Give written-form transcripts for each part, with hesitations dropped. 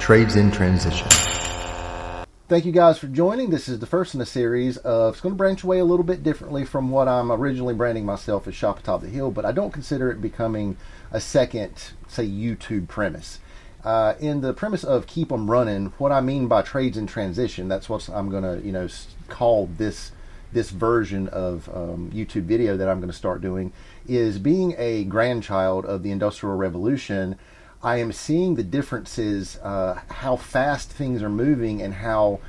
Trades in Transition. Thank you guys for joining. This is the first in a series of, it's going to branch away a little bit differently from what I'm originally branding myself as Shop Atop the Hill, but I don't consider it becoming a second, say, YouTube premise. In the premise of keep them running, what I mean by trades in transition, that's what I'm going to, call this version of YouTube video that I'm going to start doing, is being a grandchild of the Industrial Revolution. I am seeing the differences, how fast things are moving, and how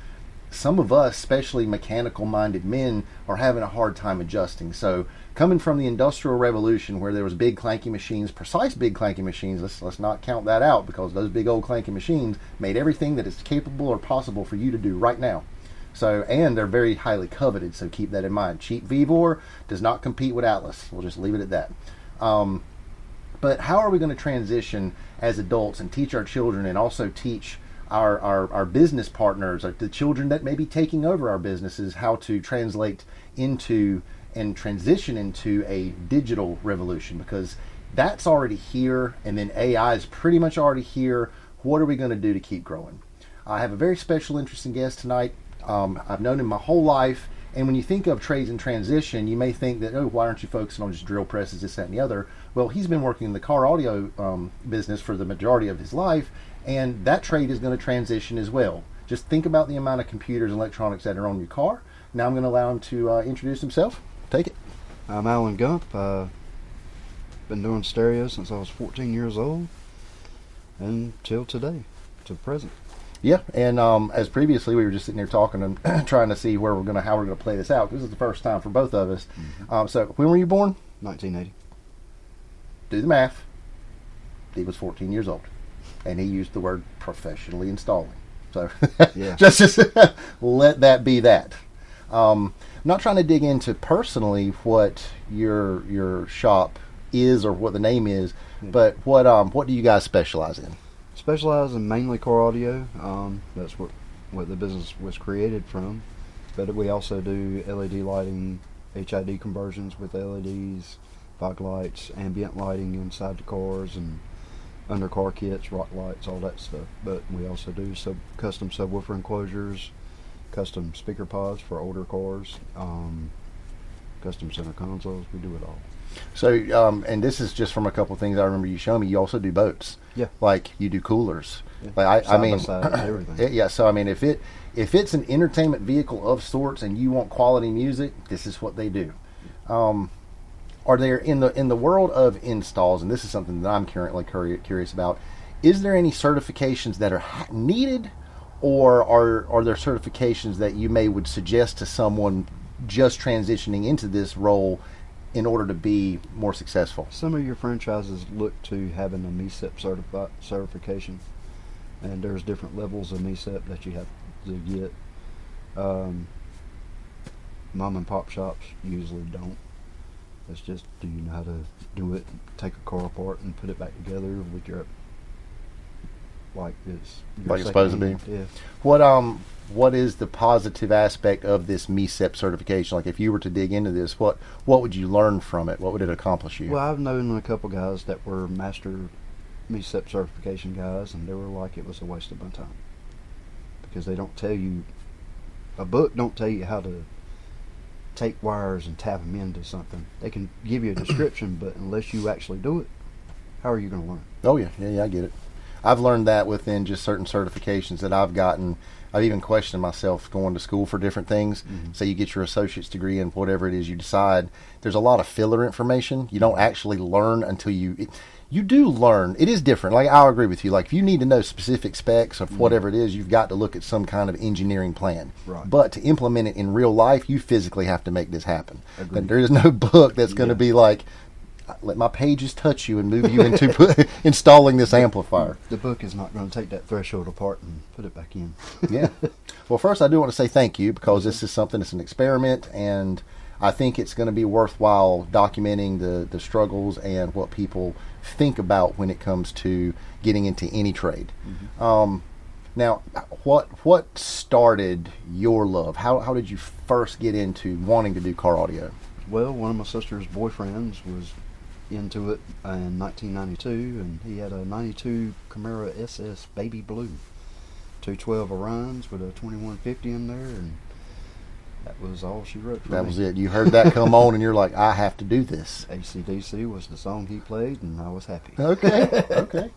some of us, especially mechanical-minded men, are having a hard time adjusting. So, coming from the Industrial Revolution, where there was big clanky machines, precise big clanky machines, let's not count that out, because those big old clanky machines made everything that is capable or possible for you to do right now. So, and they're very highly coveted, so keep that in mind. Cheap Vevor does not compete with Atlas. We'll just leave it at that. But how are we going to transition as adults and teach our children, and also teach our business partners, the children that may be taking over our businesses, how to translate into and transition into a digital revolution? Because that's already here, and then AI is pretty much already here. What are we going to do to keep growing? I have a very special, interesting guest tonight. I've known him my whole life. And when you think of trades in transition, you may think that, oh, why aren't you focusing on just drill presses, this, that, and the other? Well, he's been working in the car audio business for the majority of his life, and that trade is going to transition as well. Just think about the amount of computers and electronics that are on your car. Now I'm going to allow him to introduce himself. Take it. I'm Alan Gump. Been doing stereo since I was 14 years old, until today, to the present. Yeah, and as previously, we were just sitting here talking and trying to see how we're going to play this out. This is the first time for both of us. Mm-hmm. So, when were you born? 1980. Do the math. He was 14 years old, and he used the word professionally installing. So, yeah. just let that be that. I'm not trying to dig into personally what your shop is or what the name is, but what do you guys specialize in? Specialize in mainly car audio. That's what the business was created from. But we also do LED lighting, HID conversions with LEDs, fog lights, ambient lighting inside the cars, and under car kits, rock lights, all that stuff. But we also do custom subwoofer enclosures, custom speaker pods for older cars, custom center consoles. We do it all. So, and this is just from a couple of things I remember you showing me. You also do boats. Yeah. Like you do coolers. Yeah. Like I mean, side, everything. Yeah. So I mean, if it's an entertainment vehicle of sorts, and you want quality music, this is what they do. Are there in the world of installs, and this is something that I'm currently curious about, is there any certifications that are needed, or are there certifications that you would suggest to someone just transitioning into this role in order to be more successful? Some of your franchises look to having a MECEP certification, and there's different levels of MECEP that you have to get. Mom and pop shops usually don't. It's just, do you know how to do it, take a car apart and put it back together with your like it's supposed to be? Yeah. What is the positive aspect of this MECEP certification? Like, if you were to dig into this, what would you learn from it? What would it accomplish you? Well, I've known a couple guys that were master MECEP certification guys, and they were like, it was a waste of my time, because they don't tell you, a book don't tell you how to take wires and tap them into something. They can give you a description, but unless you actually do it, how are you going to learn? Oh yeah, I get it. I've learned that within just certain certifications that I've gotten. I've even questioned myself going to school for different things. Mm-hmm. So you get your associate's degree in whatever it is you decide. There's a lot of filler information. You don't actually learn until you do learn. It is different. Like, I'll agree with you. Like, if you need to know specific specs of whatever it is, you've got to look at some kind of engineering plan. Right. But to implement it in real life, you physically have to make this happen. And there is no book that's going to be like, let my pages touch you and move you into installing this amplifier. The book is not going to take that threshold apart and put it back in. Yeah. Well, first I do want to say thank you, because this is something, it's an experiment, and I think it's going to be worthwhile documenting the struggles and what people think about when it comes to getting into any trade. Mm-hmm. Now, what started your love? How did you first get into wanting to do car audio? Well, one of my sister's boyfriends was into it in 1992, and he had a 92 Camaro SS Baby Blue. 212 runs with a 2150 in there, and that was all she wrote for me. That was it. You heard that come on, and you're like, I have to do this. AC/DC was the song he played, and I was happy. Okay, okay.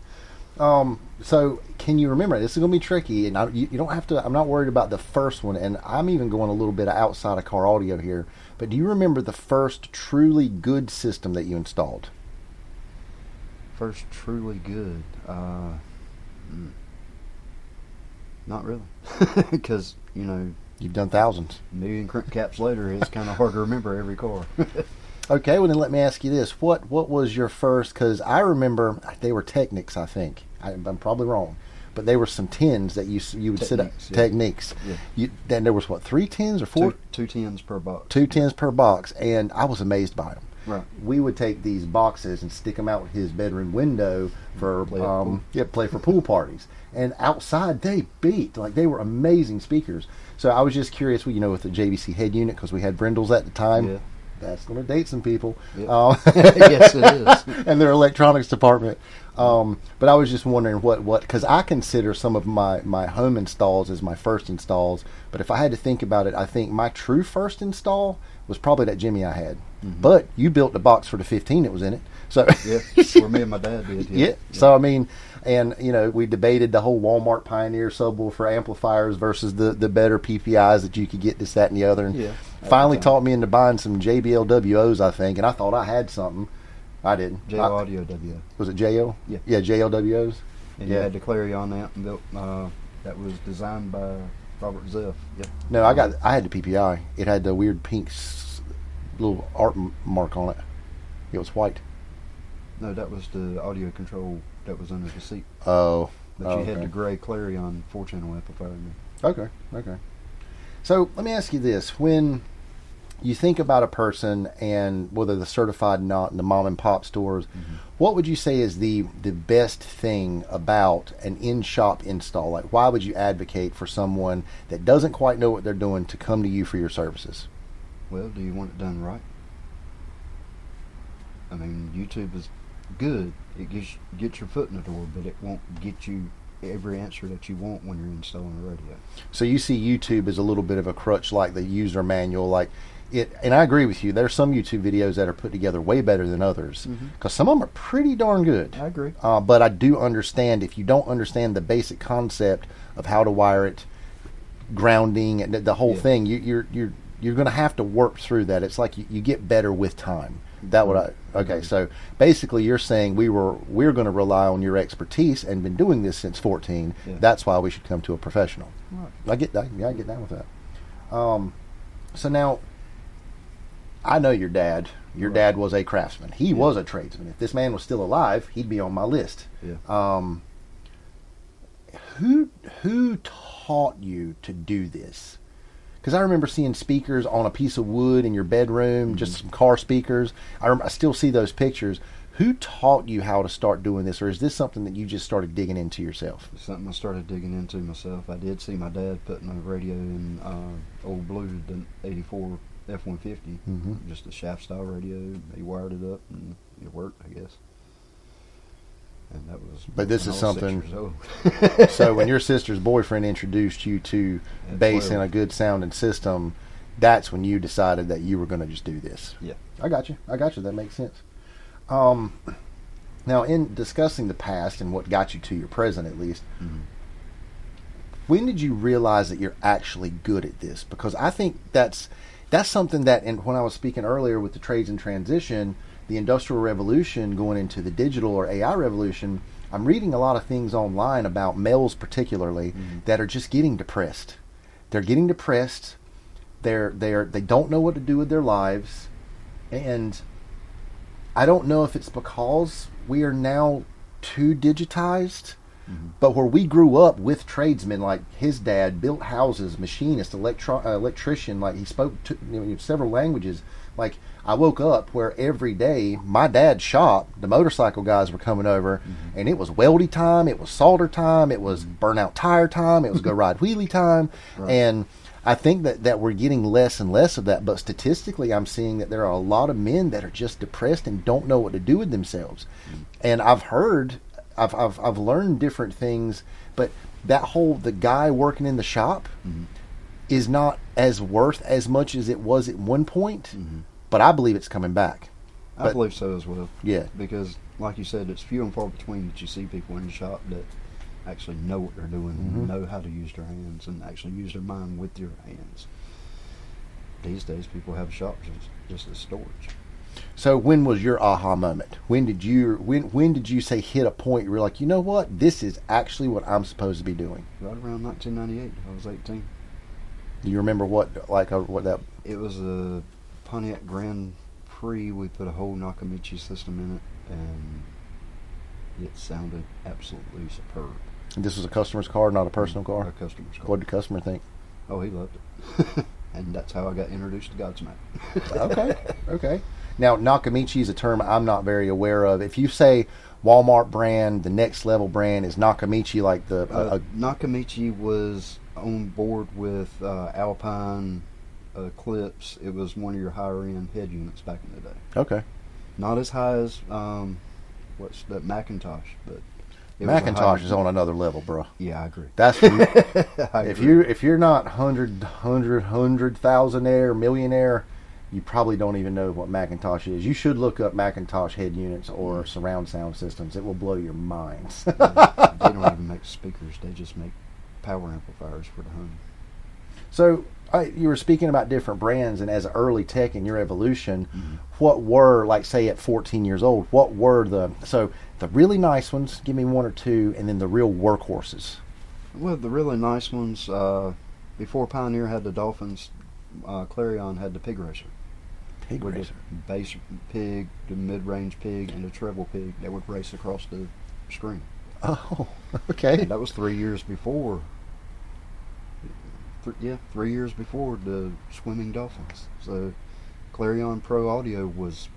So can you remember? This is going to be tricky, and you don't have to. I'm not worried about the first one, and I'm even going a little bit outside of car audio here. But do you remember the first truly good system that you installed? First truly good, not really, because You've done thousands. a million crimp caps later, it's kind of hard to remember every car. Okay, well then let me ask you this: What was your first? Because I remember they were Technics, I think. I'm probably wrong, but they were some tins that you would sit up. Yeah. Techniques. Yeah. Then there was what, 3 tins or 4? Two tins per box. 2 tins per box, and I was amazed by them. Right. We would take these boxes and stick them out his bedroom window for play for pool parties. And outside they beat, like they were amazing speakers. So I was just curious, with the JVC head unit, because we had Brindles at the time. Yeah. That's going to date some people. Yep. Yes, it is. And their electronics department. But I was just wondering what because I consider some of my home installs as my first installs. But if I had to think about it, I think my true first install was probably that Jimmy I had. Mm-hmm. But you built the box for the 15 that was in it. So yeah, where me and my dad did. Yeah. So I mean, and we debated the whole Walmart Pioneer subwoofer amplifiers versus the better PPIs that you could get, this, that, and the other. And finally taught me into buying some JBL WOs, I think, and I thought I had something. I didn't. JL Audio WO. Was it JL? Yeah. Yeah, JL WOs. And you had the Clarion amp built. That was designed by Robert Zeff. Yeah. No, I had the PPI. It had the weird pink little art mark on it. It was white. No, that was the audio control that was under the seat. Oh. But you had the gray Clarion 4-channel amplifier in there. Okay. So let me ask you this: when you think about a person, and whether they're certified or not in the mom and pop stores, mm-hmm. what would you say is the best thing about an in-shop install? Like, why would you advocate for someone that doesn't quite know what they're doing to come to you for your services? Well, do you want it done right? I mean, YouTube is good. It gets your foot in the door, but it won't get you every answer that you want when you're installing a radio. So you see YouTube as a little bit of a crutch, like the user manual, like it. And I agree with you. There's some YouTube videos that are put together way better than others, because some of them are pretty darn good. I agree. But I do understand, if you don't understand the basic concept of how to wire it, grounding, and the whole thing, you're going to have to work through that. It's like you get better with time. So basically you're saying we're going to rely on your expertise and been doing this since 14. Yeah. That's why we should come to a professional. Right. I get that. Yeah, I get down with that. So now, I know your dad. Your dad was a craftsman. He was a tradesman. If this man was still alive, he'd be on my list. Yeah. Who taught you to do this? Because I remember seeing speakers on a piece of wood in your bedroom, just some car speakers. I still see those pictures. Who taught you how to start doing this, or is this something that you just started digging into yourself? It's something I started digging into myself. I did see my dad putting a radio in old blue, the 84 F-150, just a shaft style radio. He wired it up and it worked, I guess. And that was. But this is something. So when your sister's boyfriend introduced you to bass and a good sounding system, that's when you decided that you were going to just do this. Yeah, I got you. That makes sense. Now, in discussing the past and what got you to your present, at least, when did you realize that you're actually good at this? Because I think that's something that, and when I was speaking earlier with the trades in transition, the industrial revolution going into the digital or AI revolution, I'm reading a lot of things online about males particularly that are just getting depressed. They're getting depressed. They don't know what to do with their lives, and I don't know if it's because we are now too digitized, but where we grew up with tradesmen, like his dad built houses, machinist, electrician, like he spoke several languages. Like, I woke up where every day my dad's shop, the motorcycle guys were coming over, and it was weldy time, it was solder time, it was burnout tire time, it was go ride wheelie time, and I think that we're getting less and less of that. But statistically, I'm seeing that there are a lot of men that are just depressed and don't know what to do with themselves. And I've heard I've learned different things, but the guy working in the shop is not as worth as much as it was at one point. But I believe it's coming back. I believe so as well. Yeah, because like you said, it's few and far between that you see people in the shop that actually know what they're doing, know how to use their hands, and actually use their mind with their hands. These days, people have shops just as storage. So when was your aha moment? When did you say hit a point you were like, you know what, this is actually what I'm supposed to be doing? Right around 1998. I was 18. Do you remember what that? It was a Pontiac Grand Prix. We put a whole Nakamichi system in it, and it sounded absolutely superb. This was a customer's car, not a personal car? A customer's car. What did the customer think? Oh, he loved it. And that's how I got introduced to Godsmack. Okay. Now, Nakamichi is a term I'm not very aware of. If you say Walmart brand, the next level brand is Nakamichi, like the... Nakamichi was on board with Alpine, Eclipse. It was one of your higher end head units back in the day. Okay. Not as high as what's that, Macintosh, but Macintosh is on another level, bro. Yeah, I agree. That's if you're not hundred thousandaire, millionaire, you probably don't even know what Macintosh is. You should look up Macintosh head units or surround sound systems. It will blow your minds. They don't even make speakers. They just make power amplifiers for the home. So you were speaking about different brands, and as an early tech in your evolution, what were, like, say at 14 years old, what were the really nice ones? Give me one or two, and then the real workhorses. Well, the really nice ones, before Pioneer had the Dolphins, Clarion had the Pig Racer. Pig with Racer. The bass pig, the mid-range pig, and the treble pig that would race across the screen. Oh, okay. And that was 3 years before. 3 years before the Swimming Dolphins. So Clarion Pro Audio was,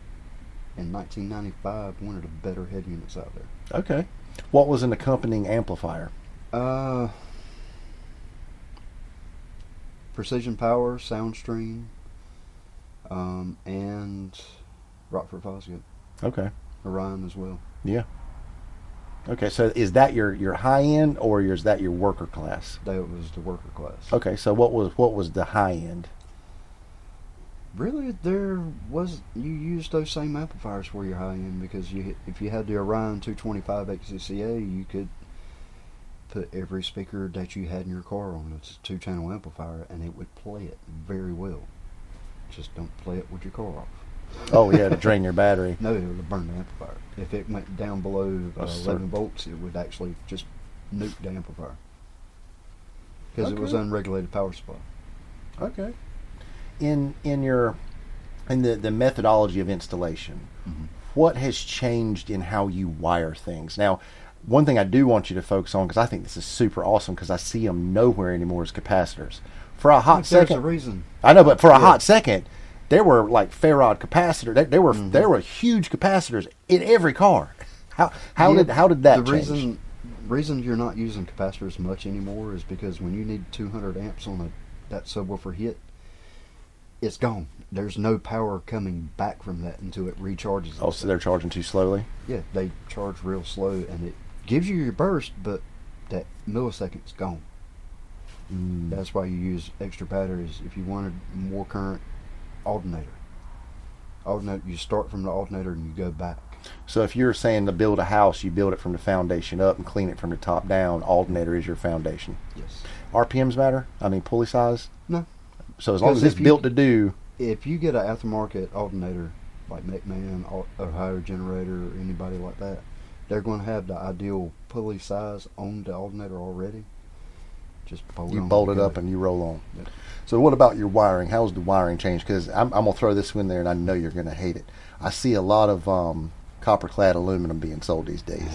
in 1995, one of the better head units out there. Okay. What was an accompanying amplifier? Precision Power, Soundstream, and Rockford Fosgate. Okay. Orion as well. Yeah. Okay, so is that your high end, or is that your worker class? That was the worker class. Okay, so what was the high end? Really, you used those same amplifiers for your high end, because if you had the Orion 225 XCCA, you could put every speaker that you had in your car on its 2-channel amplifier, and it would play it very well. Just don't play it with your car off. Oh yeah, to drain your battery. No, it would burn the amplifier. If it went down below 11 volts, it would actually just nuke the amplifier, because it was unregulated power supply. Okay. In the methodology of installation, what has changed in how you wire things? Now, one thing I do want you to focus on, because I think this is super awesome, because I see them nowhere anymore, is capacitors. For a hot second, there's a reason. I know, but for a hot second, there were like ferrod capacitor. There were huge capacitors in every car. How did that change? The reason you're not using capacitors much anymore is because when you need 200 amps on that subwoofer hit, it's gone. There's no power coming back from that until it recharges. Oh, so they're charging too slowly? Yeah, they charge real slow, and it gives you your burst, but that millisecond's gone. That's why you use extra batteries. If you wanted more current, alternator, you start from the alternator and you go back. So if you're saying to build a house, you build it from the foundation up and clean it from the top down, alternator is your foundation. Yes. RPMs matter? I mean, pulley size? No. So as long as it's built to do... If you get an aftermarket alternator, like McMahon, Ohio Generator, or anybody like that, they're going to have the ideal pulley size on the alternator already. Just bolt it up and you roll on. Yep. So what about your wiring? How's the wiring changed? Because I'm going to throw this in there, and I know you're going to hate it. I see a lot of copper-clad aluminum being sold these days.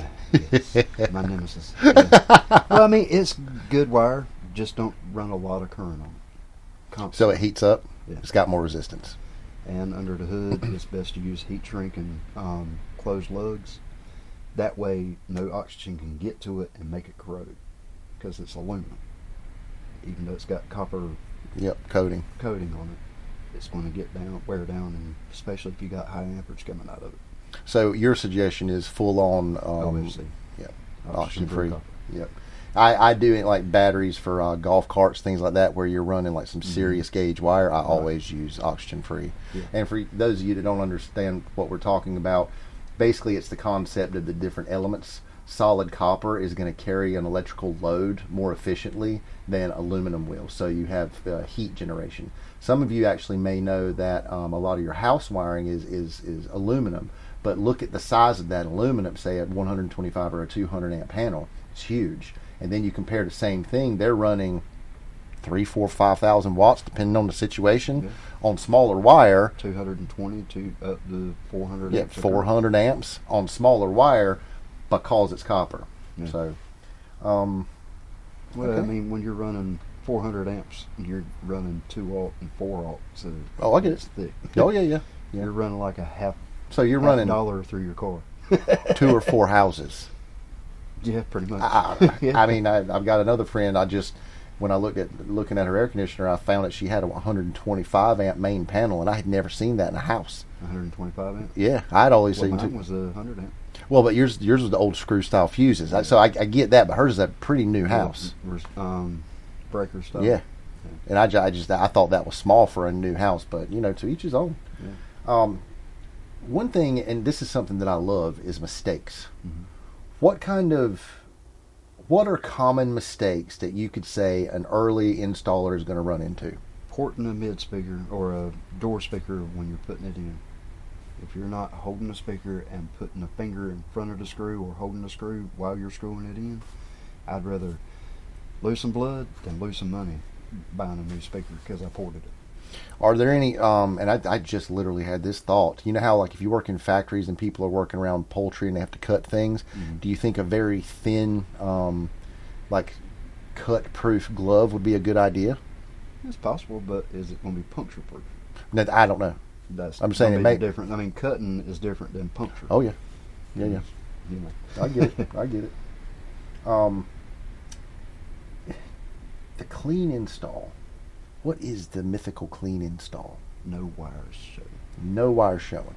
Yes, my nemesis. Yeah. Well, I mean, it's good wire. Just don't run a lot of current on it. Constantly. So it heats up? Yeah. It's got more resistance. And under the hood, it's best to use heat shrink and closed lugs. That way, no oxygen can get to it and make it corrode, because it's aluminum. Even though it's got copper coating on it, it's going to get wear down, and especially if you got high amperage coming out of it. So your suggestion is full on OFC. Yep. Oxygen Oxygen-free. copper. Yep. I do it like batteries for golf carts, things like that, where you're running like some serious gauge wire. I always use oxygen-free. Yeah. And for those of you that don't understand what we're talking about, basically it's the concept of the different elements. Solid copper is going to carry an electrical load more efficiently than aluminum will, so you have heat generation. Some of you actually may know that a lot of your house wiring is aluminum, but look at the size of that aluminum, say at 125 or a 200 amp panel. It's huge. And then you compare the same thing, they're running 3, 4, 5,000 watts depending on the situation on smaller wire. 220 to up to 400 Yeah, amps. 400 amps on smaller wire because it's copper. Yeah. So, Well, okay. I mean, when you're running 400 amps, you're running 2 alt and 4 alt, so Oh, I get it's it. thick. Oh yeah. You're running like a half So you're running dollar through your car. 2 or 4 houses. Yeah, pretty much. I mean, I've got another friend. When I looking at her air conditioner, I found that she had a 125 amp main panel, and I had never seen that in a house. 125 amp. Yeah, I'd always Well, seen mine two. was a 100 amp. Well, but yours was the old screw style fuses. So I get that, but hers is a pretty new house. Breaker stuff. Yeah. And I thought that was small for a new house, but to each his own. Yeah. One thing, and this is something that I love, is mistakes. Mhm. What are common mistakes that you could say an early installer is going to run into? Porting a mid speaker or a door speaker when you're putting it in. If you're not holding the speaker and putting a finger in front of the screw or holding the screw while you're screwing it in, I'd rather lose some blood than lose some money buying a new speaker because I ported it. Are there any, and I just literally had this thought. You know how, like, if you work in factories and people are working around poultry and they have to cut things, do you think a very thin, like, cut-proof glove would be a good idea? It's possible, but is it going to be puncture proof? No, I don't know. I'm saying saying it may- different. I mean, cutting is different than puncture. Oh, yeah. Yeah. You know. I get it. I get it. The clean install. What is the mythical clean install? No wires show. No wires showing.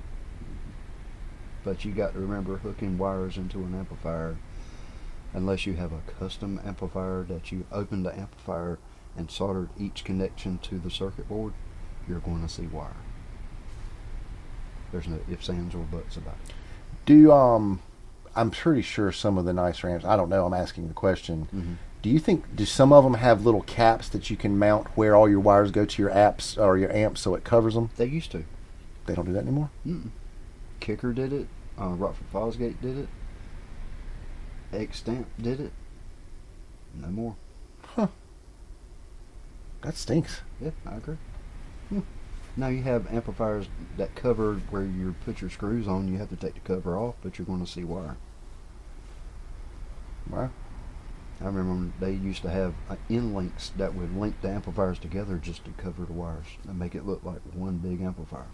But you got to remember hooking wires into an amplifier, unless you have a custom amplifier that you open the amplifier and soldered each connection to the circuit board, you're going to see wire. There's no ifs, ands, or buts about it. I'm pretty sure some of the nicer amps, I don't know, I'm asking the question. Mm-hmm. Do some of them have little caps that you can mount where all your wires go to your apps or your amps so it covers them? They used to. They don't do that anymore? Mm-mm. Kicker did it. Rockford Fosgate did it. X-Stamp did it. No more. Huh. That stinks. Yeah, I agree. Now you have amplifiers that cover where you put your screws on. You have to take the cover off, but you're going to see wire. Wow. I remember when they used to have end links that would link the amplifiers together just to cover the wires and make it look like one big amplifier.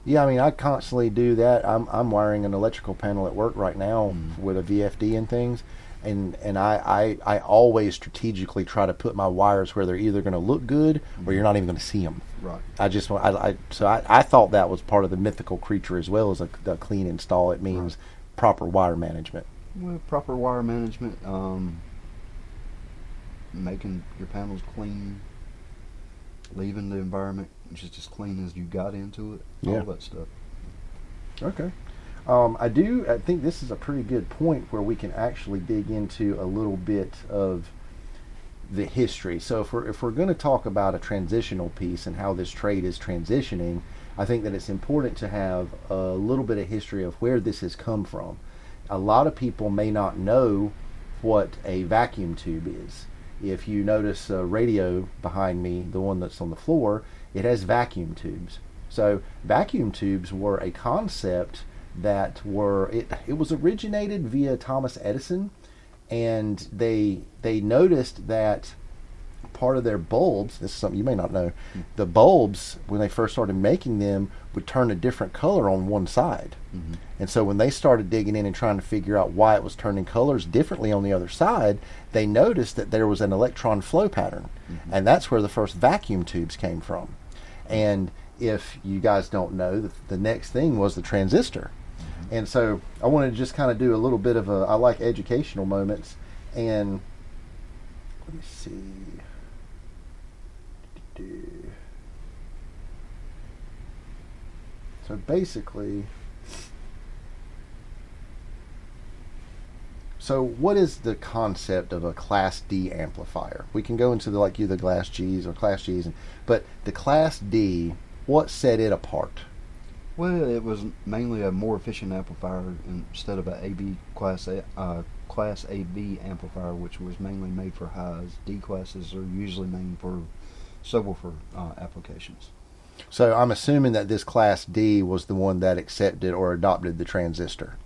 Yeah, I mean, I constantly do that. I'm wiring an electrical panel at work right now with a VFD and things, and I always strategically try to put my wires where they're either going to look good or you're not even going to see them. Right. I thought that was part of the mythical creature as well as a clean install. It means proper wire management. Well, proper wire management, making your panels clean, leaving the environment just as clean as you got into it, all that stuff. Okay. I think this is a pretty good point where we can actually dig into a little bit of the history. So if we're going to talk about a transitional piece and how this trade is transitioning, I think that it's important to have a little bit of history of where this has come from. A lot of people may not know what a vacuum tube is. If you notice a radio behind me, the one that's on the floor, it has vacuum tubes. So vacuum tubes were a concept that it was originated via Thomas Edison, and they noticed that part of their bulbs, this is something you may not know, the bulbs, when they first started making them, would turn a different color on one side. Mm-hmm. And so when they started digging in and trying to figure out why it was turning colors differently on the other side, they noticed that there was an electron flow pattern. Mm-hmm. And that's where the first vacuum tubes came from. And if you guys don't know, the next thing was the transistor. Mm-hmm. And so I wanted to just kind of do a little bit of I like educational moments. And let me see. So basically, so what is the concept of a Class D amplifier? We can go into the Class Gs or Class Gs, but the Class D, what set it apart? Well, it was mainly a more efficient amplifier instead of a AB Class AB amplifier, which was mainly made for highs. D classes are usually made for subwoofer applications. So I'm assuming that this Class D was the one that accepted or adopted the transistor.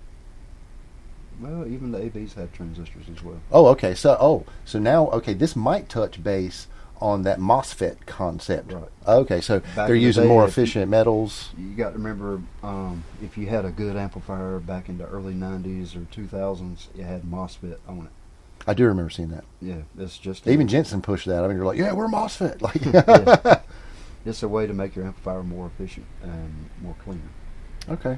Well, even the ABs had transistors as well. Oh, okay. So now, okay, this might touch base on that MOSFET concept. Right. Okay, so Back they're in the using day, more if you- efficient metals. You got to remember, if you had a good amplifier back in the early 90s or 2000s, it had MOSFET on it. I do remember seeing that. Yeah, it's just Even Jensen pushed that. I mean, you're like, yeah, we're MOSFET. Like, yeah. It's a way to make your amplifier more efficient and more cleaner. Okay.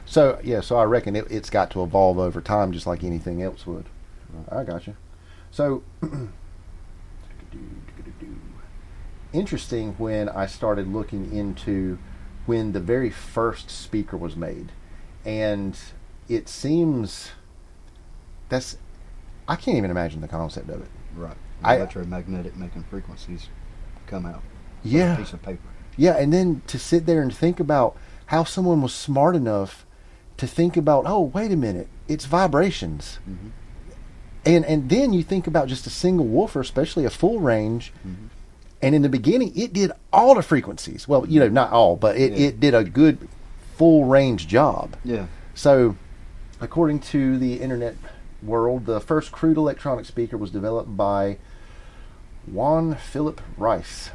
So yeah, so I reckon it's got to evolve over time, just like anything else would. Right. I got you. So interesting when I started looking into when the very first speaker was made, and it seems I can't even imagine the concept of it. Right. I- Electromagnetic making frequencies come out. Yeah. A piece of paper. Yeah, and then to sit there and think about how someone was smart enough to think about, oh, wait a minute, it's vibrations. Mm-hmm. And then you think about just a single woofer, especially a full range, Mm-hmm. and in the beginning it did all the frequencies. Well, not all, but it did a good full range job. Yeah. So, according to the internet world, the first crude electronic speaker was developed by Juan Philip Reis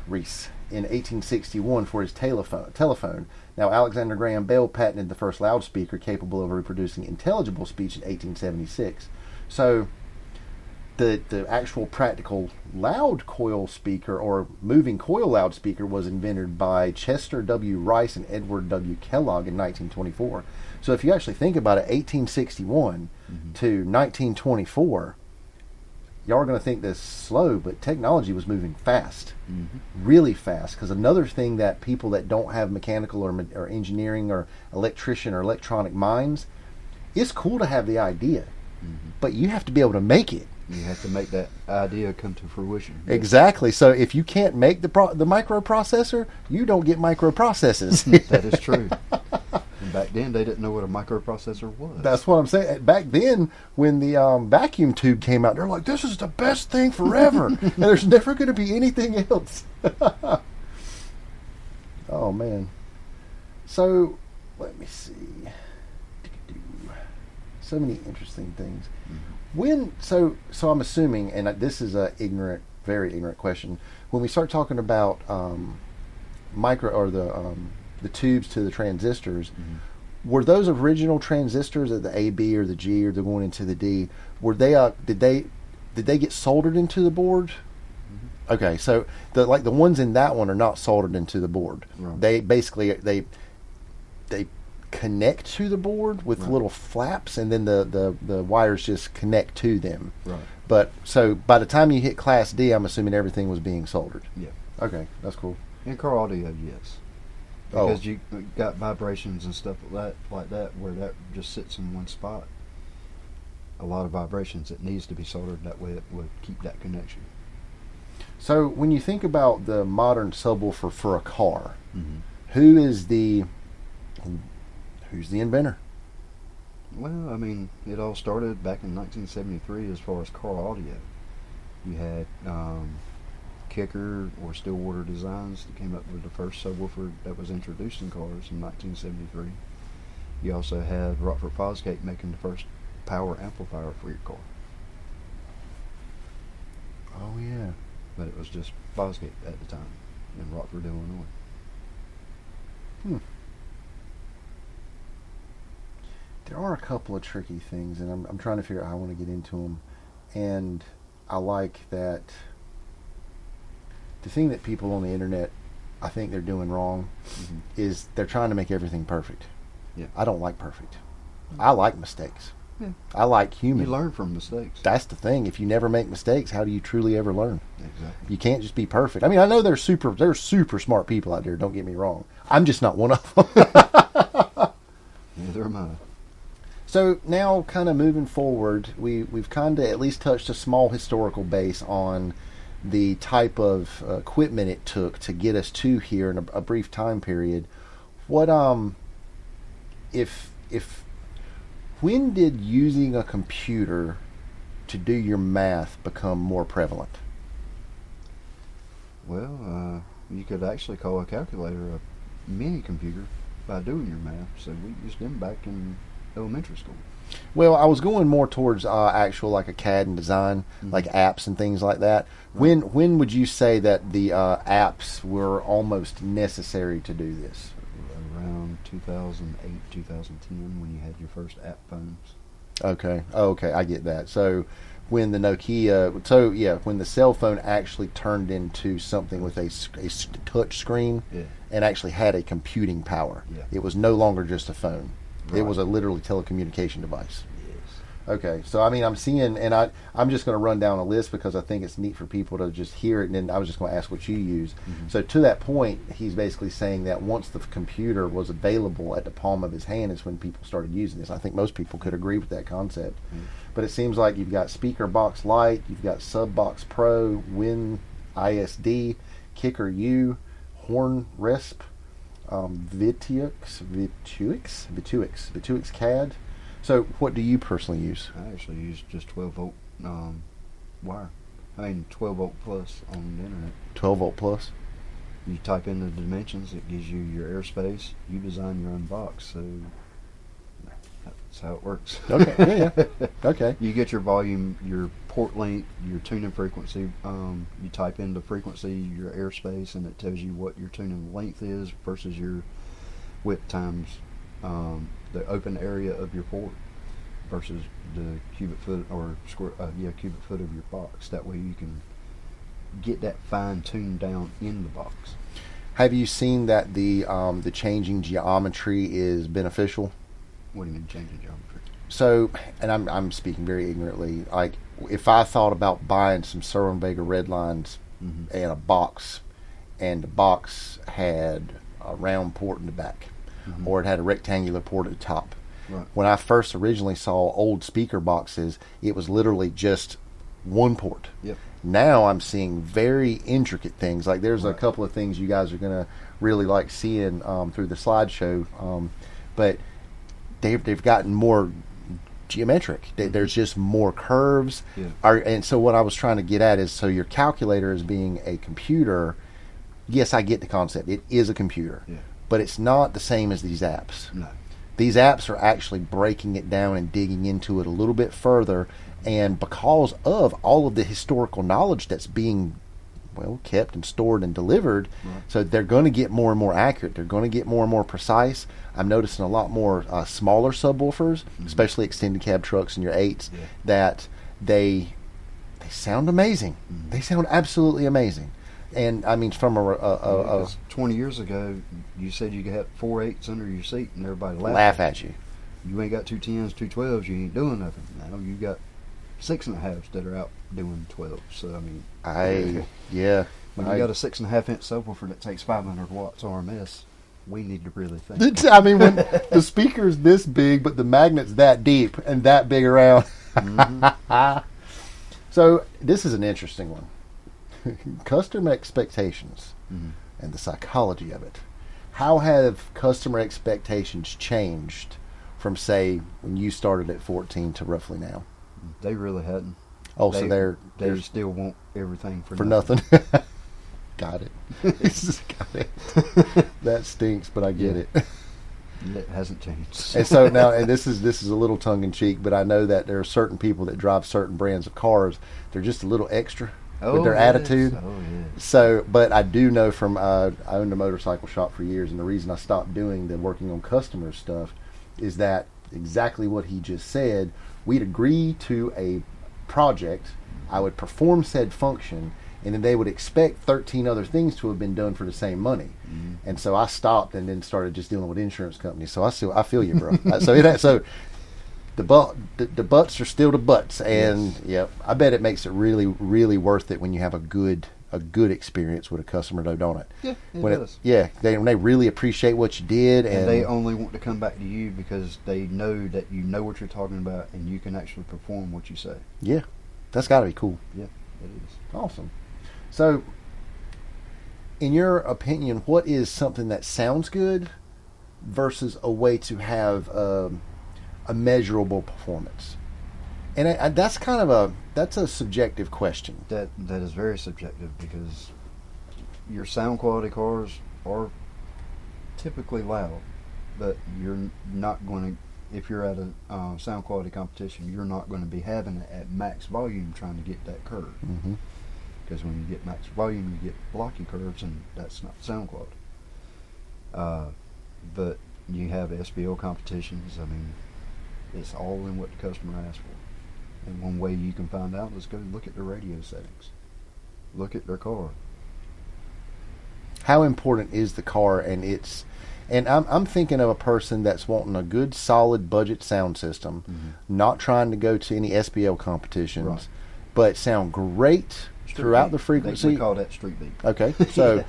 in 1861 for his telephone. Now, Alexander Graham Bell patented the first loudspeaker capable of reproducing intelligible speech in 1876. So, the actual practical loud coil speaker or moving coil loudspeaker was invented by Chester W. Rice and Edward W. Kellogg in 1924. So if you actually think about it, 1861 to 1924, y'all are going to think this slow, but technology was moving fast, really fast. Because another thing that people that don't have mechanical or engineering or electrician or electronic minds, it's cool to have the idea, but you have to be able to make it. You have to make that idea come to fruition. Exactly. So if you can't make the microprocessor, you don't get microprocesses. That is true. And back then, they didn't know what a microprocessor was. That's what I'm saying. Back then, when the vacuum tube came out, they're like, this is the best thing forever. And there's never going to be anything else. Oh, man. So, let me see. So many interesting things. So I'm assuming, and this is a very ignorant question. When we start talking about micro or the tubes to the transistors, were those original transistors at the A, B, or the G, or they're going into the D? Were they did they get soldered into the board? Okay, so the ones in that one are not soldered into the board. Right. They basically they connect to the board with Right. little flaps, and then the wires just connect to them. Right. But so by the time you hit Class D, I'm assuming everything was being soldered. Yeah. Okay, that's cool. In car audio, yes. Oh. Because you got vibrations and stuff like that, where that just sits in one spot. A lot of vibrations. It needs to be soldered that way. It would keep that connection. So when you think about the modern subwoofer for a car, Mm-hmm. who's the inventor? Well, I mean, it all started back in 1973 as far as car audio. You had Kicker or Stillwater Designs that came up with the first subwoofer that was introduced in cars in 1973. You also had Rockford Fosgate making the first power amplifier for your car. Oh yeah. But it was just Fosgate at the time in Rockford, Illinois. There are a couple of tricky things, and I'm trying to figure out how I want to get into them. And I like that the thing that people on the internet, I think they're doing wrong, is they're trying to make everything perfect. Yeah. I don't like perfect. I like mistakes. Yeah. I like human. You learn from mistakes. That's the thing. If you never make mistakes, how do you truly ever learn? Exactly. You can't just be perfect. I mean, I know there's super smart people out there. Don't get me wrong. I'm just not one of them. Neither am I. So now, kind of moving forward, we've kind of at least touched a small historical base on the type of equipment it took to get us to here in a brief time period. What if when did using a computer to do your math become more prevalent? Well, you could actually call a calculator a mini computer by doing your math. So we used them back in elementary school. Well, I was going more towards actual like a CAD and design, like apps and things like that. Right. When would you say that the apps were almost necessary to do this? Around 2008, 2010, when you had your first app phones. Okay. Oh, okay, I get that. So when the when the cell phone actually turned into something with a touch screen Yeah. and actually had a computing power. Yeah. It was no longer just a phone. It Right. was a literally telecommunication device. Yes. Okay, so I mean, I'm seeing, and I'm just going to run down a list because I think it's neat for people to just hear it, and then I was just going to ask what you use. Mm-hmm. So to that point, he's basically saying that once the computer was available at the palm of his hand is when people started using this. I think most people could agree with that concept. Mm-hmm. But it seems like you've got Speaker Box Lite, you've got Subbox Pro, Win ISD, Kicker U, Horn Resp, Vituix CAD. So what do you personally use? I actually use just 12 volt wire. 12 volt plus on the internet. 12 volt plus? You type in the dimensions, it gives you your airspace. You design your own box, so that's how it works. Okay, yeah. Okay. You get your volume, your port length, your tuning frequency. You type in the frequency, your airspace, and it tells you what your tuning length is versus your width times the open area of your port versus the cubic foot or cubic foot of your box. That way you can get that fine tuned down in the box. Have you seen that the changing geometry is beneficial? What do you mean changing geometry? So, and I'm speaking very ignorantly. Like, if I thought about buying some Cerwin-Vega red lines and a box, and the box had a round port in the back, or it had a rectangular port at the top. Right. When I first originally saw old speaker boxes, it was literally just one port. Yep. Now I'm seeing very intricate things. Like there's a Right. couple of things you guys are going to really like seeing through the slideshow, but they've gotten more geometric. There's just more curves. Yeah. And so what I was trying to get at is, so your calculator as being a computer, yes, I get the concept. It is a computer. Yeah. But it's not the same as these apps. No. These apps are actually breaking it down and digging into it a little bit further, and because of all of the historical knowledge that's being kept and stored and delivered, Right. so they're going to get more and more accurate. They're going to get more and more precise. I'm noticing a lot more smaller subwoofers, especially extended cab trucks and your 8s, Yeah. that they sound amazing. They sound absolutely amazing. And I mean, from Because 20 years ago, you said you had 4 8s under your seat, and everybody laugh at you. You ain't got 2 10s, 2 12s. You ain't doing nothing. Now you got 6.5s that are out doing 12s. So I mean, when you got a 6.5 inch subwoofer that takes 500 watts RMS, we need to really think. I mean, when the speaker's this big, but the magnet's that deep and that big around. So this is an interesting one. Customer expectations and the psychology of it. How have customer expectations changed from, say, when you started at 14 to roughly now? They really hadn't. Oh, so They they're still want everything for nothing. Got it. Got it. That stinks, but I get it. It hasn't changed. And so now, and this is a little tongue in cheek, but I know that there are certain people that drive certain brands of cars. They're just a little extra with their attitude. Oh, yes. So, but I do know from I owned a motorcycle shop for years, and the reason I stopped doing the working on customer stuff is that exactly what he just said. We'd agree to a project, I would perform said function, and then they would expect 13 other things to have been done for the same money. And so I stopped and then started just dealing with insurance companies. So I feel you, bro. So the butts are still the butts, and Yes. yep, I bet it makes it really, really worth it when you have a good experience with a customer, though, don't it? Yeah, it When does. when they really appreciate what you did, And they only want to come back to you because they know that you know what you're talking about and you can actually perform what you say. yeah, that's got to be cool. Yeah, it is. Awesome. So, in your opinion, what is something that sounds good versus a way to have a measurable performance? And that's kind of a subjective question. That is very subjective because your sound quality cars are typically loud, but you're not going to, if you're at a sound quality competition, you're not going to be having it at max volume trying to get that curve. Mm-hmm. Because when you get max volume, you get blocky curves, and that's not sound quality. But you have SBO competitions. I mean, it's all in what the customer asks for. And one way you can find out is go look at their radio settings. Look at their car. How important is the car and I'm thinking of a person that's wanting a good solid budget sound system, not trying to go to any SBL competitions, Right. but sound great throughout the frequency. We call that street beat. Okay, so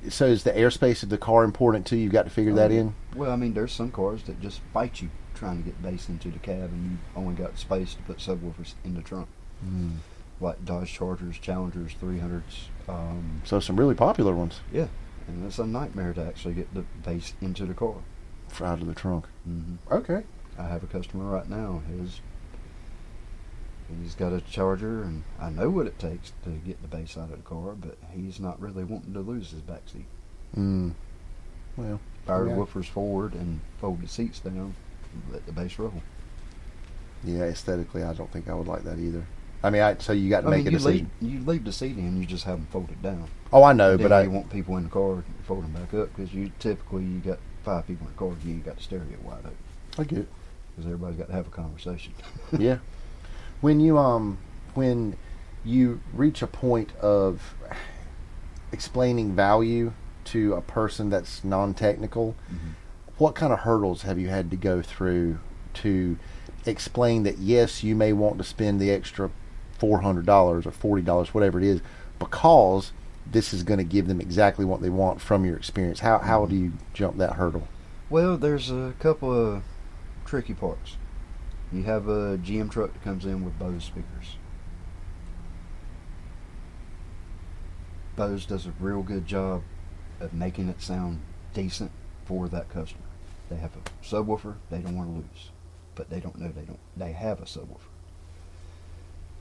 so is the airspace of the car important too? You've got to figure that in. Well, I mean, there's some cars that just fight you trying to get bass into the cab, and you only got space to put subwoofers in the trunk. Like Dodge Chargers, Challengers, 300s. So some really popular ones Yeah, and it's a nightmare to actually get the bass into the car. out of the trunk. Mm-hmm. Okay. I have a customer right now. He's got a Charger, and I know what it takes to get the bass out of the car, but he's not really wanting to lose his back seat. Well, Power yeah. woofers forward and fold the seats down, let the bass roll. Yeah, aesthetically, I don't think I would like that either. I mean, so you got to make a decision. You leave the seat in, you just have them folded down. Oh, I know, Then but you want people in the car to fold them back up because you got 5 people in the car, you ain't got the stereo wide open I get it. because everybody's got to have a conversation. Yeah. When you reach a point of explaining value to a person that's non-technical, what kind of hurdles have you had to go through to explain that yes, you may want to spend the extra $400 or $40, whatever it is, because this is going to give them exactly what they want from your experience? How do you jump that hurdle? Well, there's a couple of tricky parts. You have a GM truck that comes in with Bose speakers. Bose does a real good job of making it sound decent for that customer. They have a subwoofer they don't want to lose, but they don't know they have a subwoofer.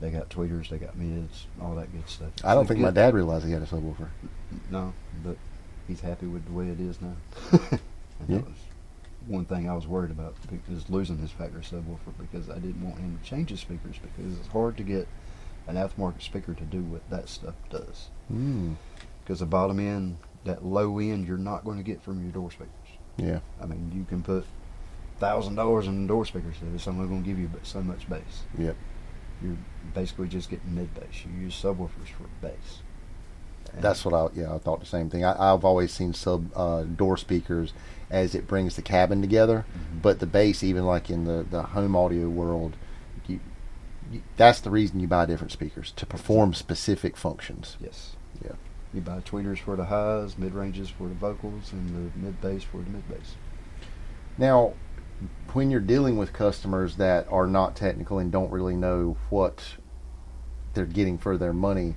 They got tweeters, they got mids, all that good stuff. I don't think my dad realized he had a subwoofer. No, but he's happy with the way it is now. And Yeah. that was one thing I was worried about, is losing his factory subwoofer, because I didn't want him to change his speakers, because it's hard to get an aftermarket speaker to do what that stuff does. Because the bottom end, that low end, you're not going to get from your door speakers. Yeah. I mean, you can put $1,000 in door speakers, so it's only going to give you but so much bass. Yep. You're basically just getting mid bass. You use subwoofers for bass. And That's what I thought the same thing. I've always seen door speakers as it brings the cabin together, but the bass, even like in the home audio world, that's the reason you buy different speakers, to perform specific functions. Yes. Yeah. You buy tweeters for the highs, mid ranges for the vocals, and the mid bass for the mid bass. Now, when you're dealing with customers that are not technical and don't really know what they're getting for their money,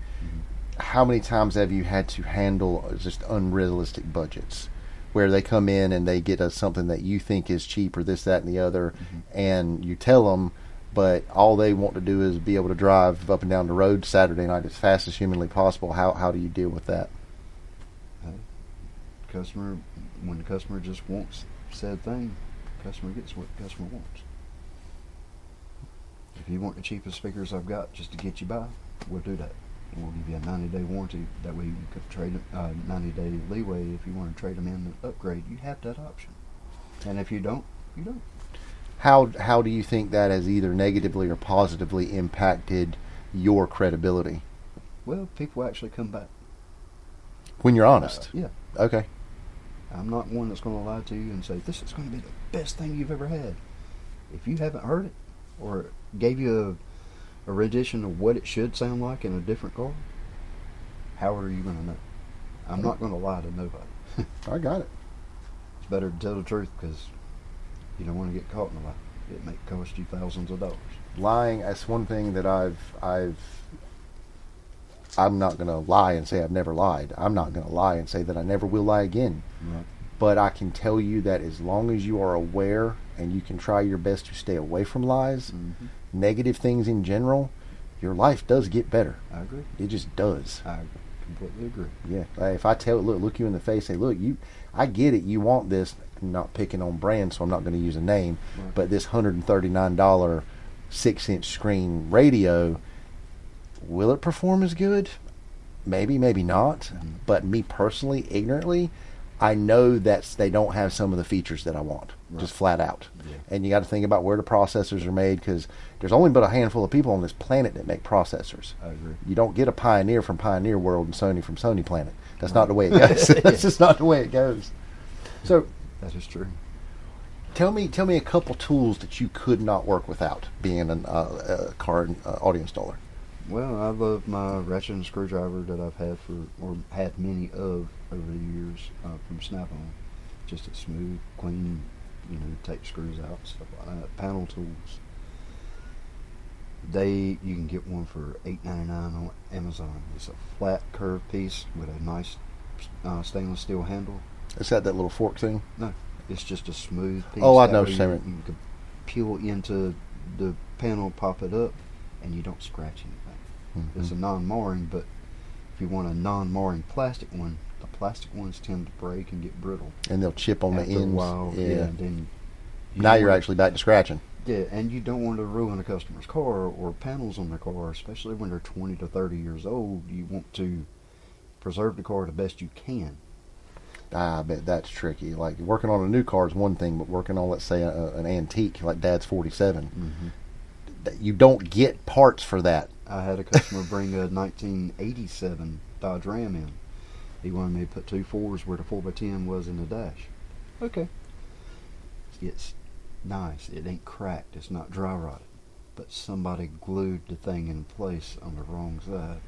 how many times have you had to handle just unrealistic budgets, where they come in and they get something that you think is cheap or this, that, and the other, and you tell them, but all they want to do is be able to drive up and down the road Saturday night as fast as humanly possible? How do you deal with that? When the customer just wants said thing, the customer gets what the customer wants. If you want the cheapest speakers I've got just to get you by, we'll do that. We'll give you a 90-day warranty. That way you can trade 90-day leeway. If you want to trade them in and upgrade, you have that option. And if you don't, you don't. How do you think that has either negatively or positively impacted your credibility? Well, people actually come back. When you're honest. Yeah. Okay. I'm not one that's going to lie to you and say, this is going to be the best thing you've ever had. If you haven't heard it or gave you a rendition of what it should sound like in a different car, how are you going to know? I'm not going to lie to nobody. I got it. It's better to tell the truth because you don't want to get caught in a lie. It may cost you thousands of dollars. Lying, that's one thing that I'm not going to lie and say I've never lied. I'm not going to lie and say that I never will lie again. Right. But I can tell you that as long as you are aware and you can try your best to stay away from lies, negative things in general, your life does get better. I agree. It just does. I completely agree. Yeah. If I look you in the face, say, look, I get it. You want this. I'm not picking on brands, so I'm not going to use a name. Right. But this $139 6-inch screen radio, will it perform as good? Maybe, maybe not. But me personally, ignorantly, I know that they don't have some of the features that I want, just flat out. Yeah. And you got to think about where the processors are made, because there's only but a handful of people on this planet that make processors. I agree. You don't get a Pioneer from Pioneer World and Sony from Sony Planet. That's not the way it goes. That's just not the way it goes. So that is true. tell me a couple tools that you could not work without being a car audio installer. Well, I love my ratchet and screwdriver that I've had many of over the years from Snap-on. Just a smooth, clean, take screws out, stuff like that. Panel tools. You can get one for $8.99 on Amazon. It's a flat curved piece with a nice stainless steel handle. Is that little fork thing? No, it's just a smooth piece. Oh, I know. You can peel into the panel, pop it up, and you don't scratch anything. It's a non-marring, but if you want a non-marring plastic one, the plastic ones tend to break and get brittle. And they'll chip on the ends. After a while, yeah. Then now you're actually back to scratching. Yeah, and you don't want to ruin a customer's car or panels on their car, especially when they're 20 to 30 years old. You want to preserve the car the best you can. I bet that's tricky. Like, working on a new car is one thing, but working on, let's say, an antique like Dad's 47, you don't get parts for that. I had a customer bring a 1987 Dodge Ram in. He wanted me to put 2 4s where the 4x10 was in the dash. Okay. It's nice. It ain't cracked. It's not dry rotted. But somebody glued the thing in place on the wrong side.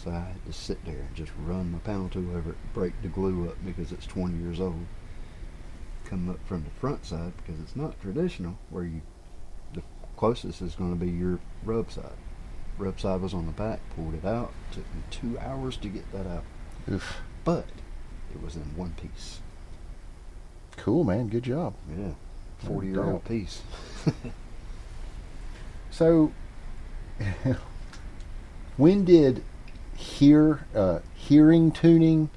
So I had to sit there and just run my panel tool over it, break the glue up because it's 20 years old. Come up from the front side because it's not traditional where the closest is going to be your rub side. Rub side was on the back, pulled it out. Took me 2 hours to get that out. Oof. But it was in one piece. Cool, man. Good job. Yeah. 40-year-old piece. So, when did hearing tuning,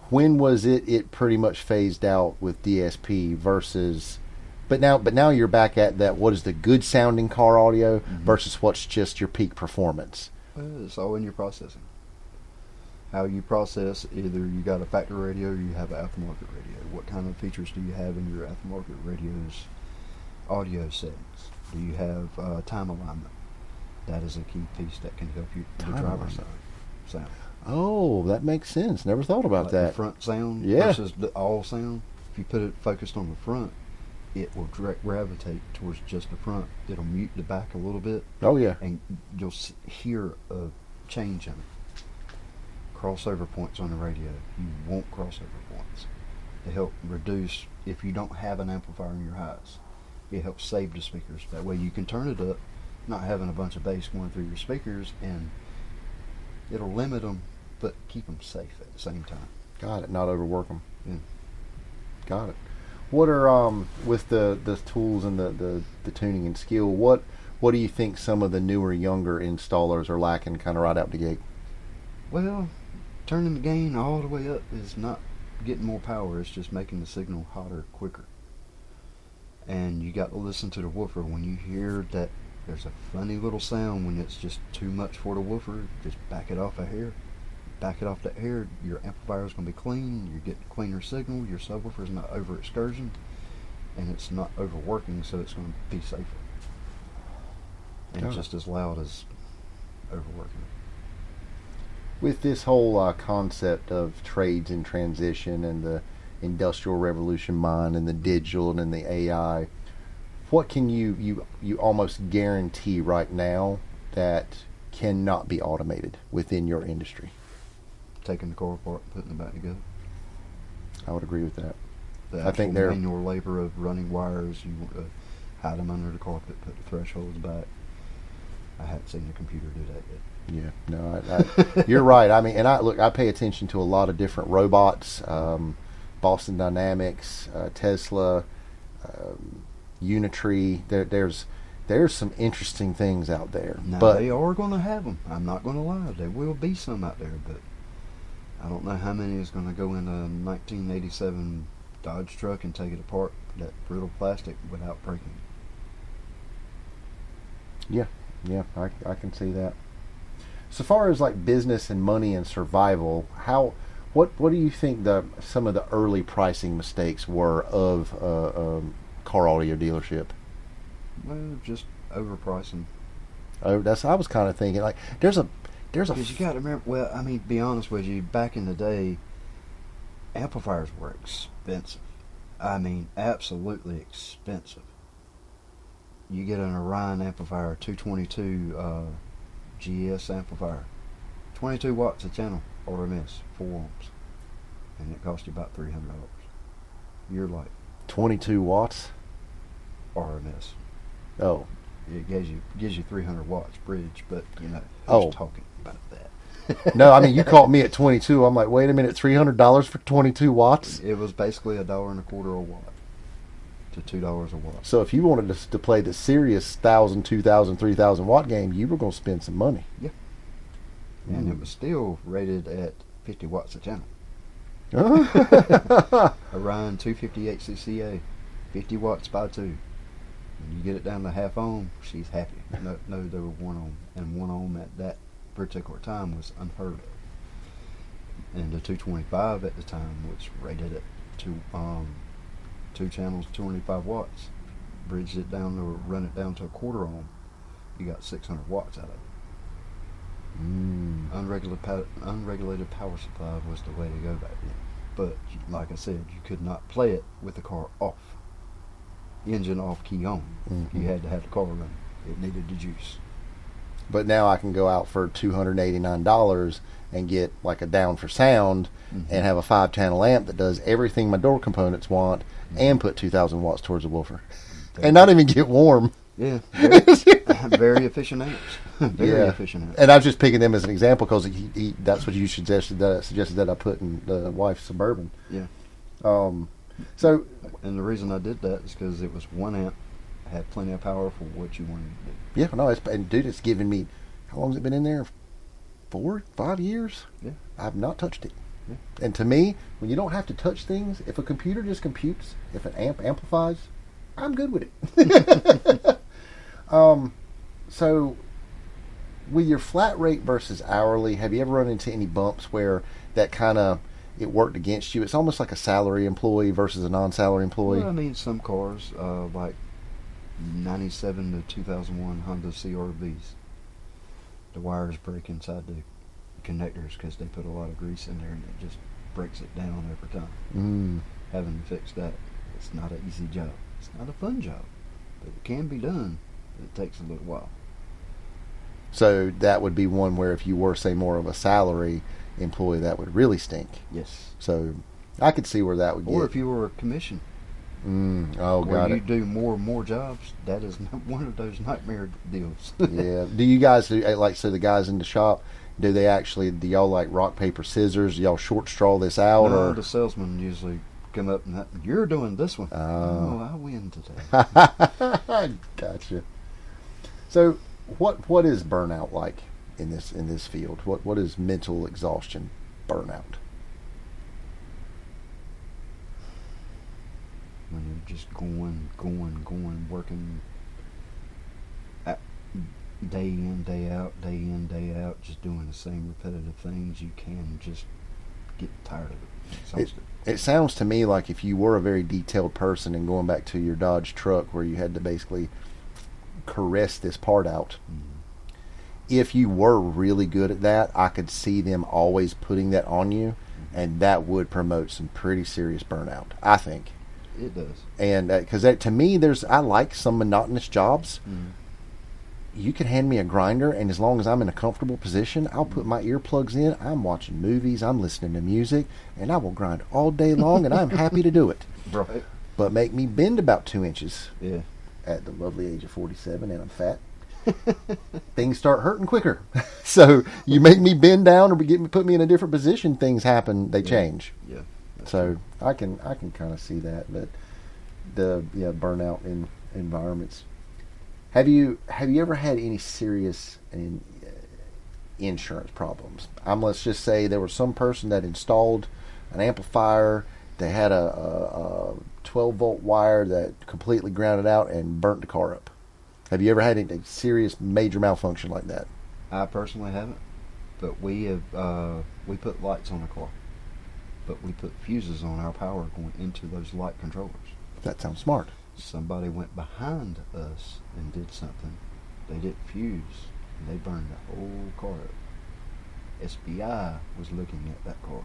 when was it pretty much phased out with DSP versus... But now you're back at that. What is the good sounding car audio versus what's just your peak performance? Well, it's all in your processing. How you process, either you got a factory radio or you have an aftermarket radio. What kind of features do you have in your aftermarket radio's audio settings? Do you have time alignment? That is a key piece that can help you with the driver's side sound. Oh, that makes sense. Never thought about like that. The front sound Yeah. versus the all sound. If you put it focused on the front, it will gravitate towards just the front. It'll mute the back a little bit. Oh, yeah. And you'll hear a change in it. Crossover points on the radio. You want crossover points to help reduce if you don't have an amplifier in your highs. It helps save the speakers. That way you can turn it up, not having a bunch of bass going through your speakers, and it'll limit them, but keep them safe at the same time. Got it. Not overwork them. Yeah. Got it. What are with the tools and the tuning and skill? What do you think some of the newer, younger installers are lacking, kind of right out the gate? Well, turning the gain all the way up is not getting more power. It's just making the signal hotter, quicker. And you got to listen to the woofer. When you hear that there's a funny little sound when it's just too much for the woofer, just back it off a hair. Back it off that hair, your amplifier is going to be clean, you're getting a cleaner signal, your subwoofer is not over excursion, and it's not overworking, so it's going to be safer. And just as loud as overworking. With this whole concept of trades in transition and the industrial revolution mind and the digital and the AI, what can you almost guarantee right now that cannot be automated within your industry? Taking the car apart and putting it back together. I would agree with that. The I think actual they're manual labor of running wires, you want to hide them under the carpet, put the thresholds back. I haven't seen the computer do that yet. Yeah, no, you're right. I mean, and I pay attention to a lot of different robots, Boston Dynamics, Tesla, Unitree. There's some interesting things out there. Now, but they are going to have them. I'm not going to lie. There will be some out there, but I don't know how many is going to go in a 1987 Dodge truck and take it apart, that brittle plastic, without breaking it. Yeah, I can see that. So far as like business and money and survival, what do you think some of the early pricing mistakes were of car audio dealership? Well, just overpricing. Oh, I was kind of thinking like there's a Because you got to remember. Well, I mean, be honest with you. Back in the day, amplifiers were expensive. I mean, absolutely expensive. You get an Orion amplifier, 222 GS amplifier, 22 watts a channel, RMS, 4 ohms, and it cost you about $300. You're like 22 watts. RMS. Oh, It gives you 300 watts bridge, but who's talking about that? No, I mean you caught me at 22. I'm like, wait a minute, $300 for 22 watts? It was basically $1.25 a watt to $2 a watt. So if you wanted to play the serious 1,000, 2,000, 3,000 watt game, you were going to spend some money. Yeah. And it was still rated at 50 watts a channel. Orion 258cca, 50 watts by 2. When you get it down to half ohm, she's happy. No, there were 1 ohm, and 1 ohm at that particular time was unheard of. And the 225 at the time was rated at two channels, 205 watts. Bridged it down or run it down to a 1/4 ohm. You got 600 watts out of it. Unregulated power supply was the way to go back then. But like I said, you could not play it with the car off. Engine off, key on. You had to have the car running. It needed the juice. But now I can go out for $289 and get like a down for sound and have a 5-channel amp that does everything my door components want and put 2,000 watts towards the woofer. And not even get warm. Yeah, very efficient amps. Very efficient amps. And I was just picking them as an example because that's what you suggested that I put in the wife's Suburban. Yeah. So, and the reason I did that is because it was 1 amp, had plenty of power for what you wanted to do. Yeah, no, it's giving me, how long has it been in there? 4, 5 years? Yeah. I've not touched it. Yeah. And to me, when you don't have to touch things, if a computer just computes, if an amp amplifies, I'm good with it. So with your flat rate versus hourly, have you ever run into any bumps where that kind of it worked against you? It's almost like a salary employee versus a non-salary employee. Well, I mean, some cars, like 97 to 2001 Honda CRVs, the wires break inside the connectors because they put a lot of grease in there and it just breaks it down every time. Having to fix that, it's not an easy job. It's not a fun job, but it can be done. But it takes a little while. So that would be one where if you were, say, more of a salary employee, that would really stink. Yes. So I could see where that would get. Or if you were a commission. Got where you it. do more and more jobs, that is one of those nightmare deals. Yeah. Do you guys do like so the guys in the shop? Do y'all like rock paper scissors? Do y'all short straw this out? No, or the salesman usually come up and you're doing this one. Oh, I win today. Gotcha. So what is burnout like in this field? What is mental exhaustion burnout? When you're just going, working day in, day out, just doing the same repetitive things, you can just get tired of it. It sounds to me like if you were a very detailed person, and going back to your Dodge truck where you had to basically caress this part out, if you were really good at that, I could see them always putting that on you, and that would promote some pretty serious burnout, I think. It does. And because to me, I like some monotonous jobs. You can hand me a grinder, and as long as I'm in a comfortable position, I'll put my earplugs in. I'm watching movies, I'm listening to music, and I will grind all day long, and I'm happy to do it. Right. But make me bend about 2 inches. Yeah. At the lovely age of 47, and I'm fat. Things start hurting quicker. So you make me bend down or put me in a different position, things happen. They change. Yeah. So true. I can kind of see that. But the burnout in environments. Have you ever had any serious insurance problems? Let's just say there was some person that installed an amplifier. They had a 12-volt wire that completely grounded out and burnt the car up. Have you ever had any serious major malfunction like that? I personally haven't, but we put lights on the car, but we put fuses on our power going into those light controllers. That sounds smart. Somebody went behind us and did something. They didn't fuse, and they burned the whole car up. SBI was looking at that car.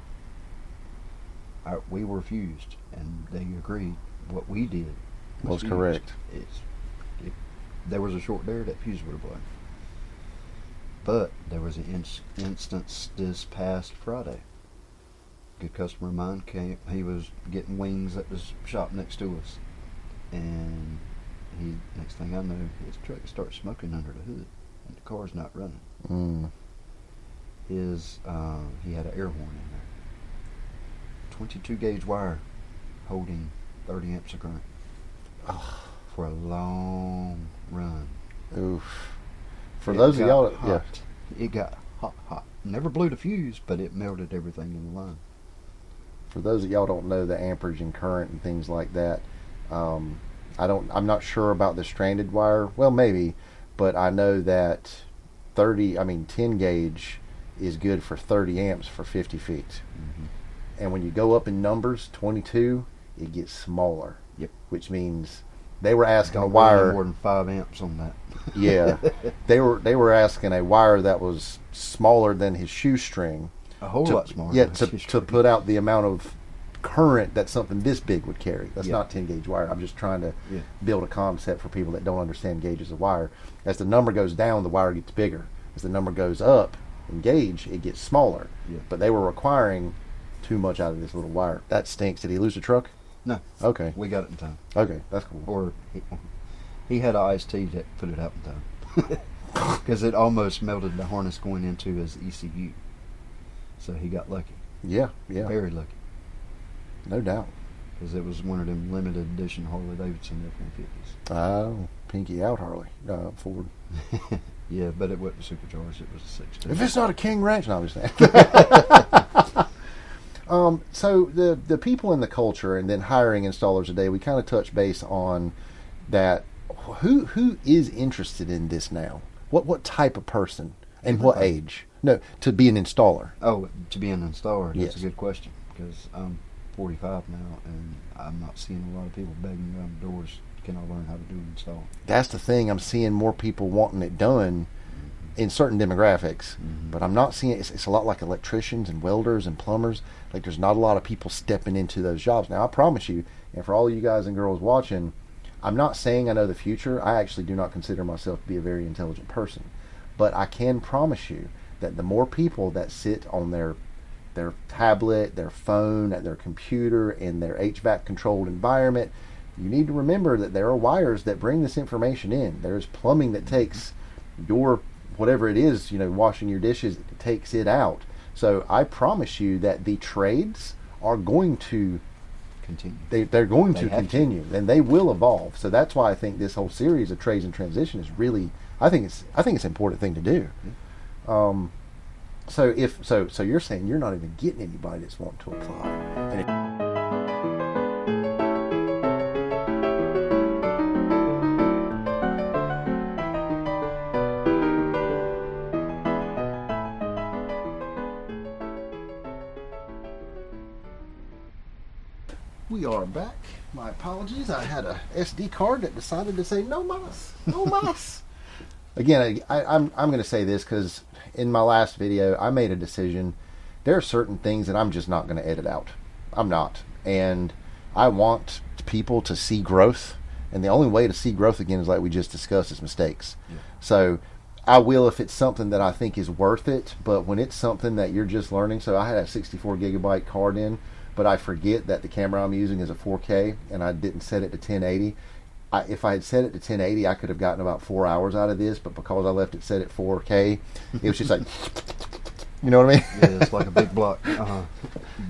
We were fused, and they agreed what we did was correct. If there was a short there, that fuse would have blown. But there was an instance this past Friday. Good customer of mine came. He was getting wings at the shop next to us, and next thing I know, his truck starts smoking under the hood, and the car's not running. He had an air horn in there. 22 gauge wire holding 30 amps of current for a long run. Oof. For those of y'all, it got hot. Never blew the fuse, but it melted everything in the line. For those of y'all don't know the amperage and current and things like that, I'm not sure about the stranded wire. Well, maybe, but I know that 10 gauge is good for 30 amps for 50 feet. And when you go up in numbers, 22, it gets smaller. Yep. Which means they were asking a wire more than 5 amps on that. Yeah, they were asking a wire that was smaller than his shoestring. A whole lot smaller. Yeah, to put out the amount of current that something this big would carry. That's not 10 gauge wire. I'm just trying to build a concept for people that don't understand gauges of wire. As the number goes down, the wire gets bigger. As the number goes up in gauge, it gets smaller. Yeah. But they were requiring too much out of this little wire. That stinks. Did he lose the truck? No. Okay. We got it in time. Okay, that's cool. Or he had an iced tea that put it out in time. Because it almost melted the harness going into his ECU. So he got lucky. Yeah. Very lucky. No doubt. Because it was one of them limited edition Harley Davidson F-150s. Oh, pinky out Harley. Ford. Yeah, but it wasn't supercharged. It was a 16. If it's not a King Ranch, no, I'm just so the people in the culture and then hiring installers today, we kind of touch base on that. Who is interested in this now? What type of person and what age? No, to be an installer. Oh, to be an installer. That's yes. A good question, because I'm 45 now and I'm not seeing a lot of people begging around the doors. Can I learn how to do an install? That's the thing. I'm seeing more people wanting it done in certain demographics, but I'm not seeing it's a lot like electricians and welders and plumbers. Like, there's not a lot of people stepping into those jobs. Now, I promise you, and for all you guys and girls watching, I'm not saying I know the future. I actually do not consider myself to be a very intelligent person, but I can promise you that the more people that sit on their tablet, their phone, at their computer, in their HVAC controlled environment, you need to remember that there are wires that bring this information in. There's plumbing that takes your whatever it is, washing your dishes, it takes it out. So I promise you that the trades are going to continue. They're going to continue, and they will evolve. So that's why I think this whole series of trades and transition is really, I think it's an important thing to do. So you're saying you're not even getting anybody that's wanting to apply. And we are back. My apologies. I had a SD card that decided to say no mas, no mas. Again, I'm going to say this because in my last video I made a decision. There are certain things that I'm just not going to edit out. I'm not, and I want people to see growth, and the only way to see growth again is like we just discussed, is mistakes. Yeah. So I will if it's something that I think is worth it, but when it's something that you're just learning, so I had a 64 gigabyte card in, but I forget that the camera I'm using is a 4K, and I didn't set it to 1080. If I had set it to 1080, I could have gotten about 4 hours out of this, but because I left it set at 4K, it was just like, you know what I mean? Yeah, it's like a big block.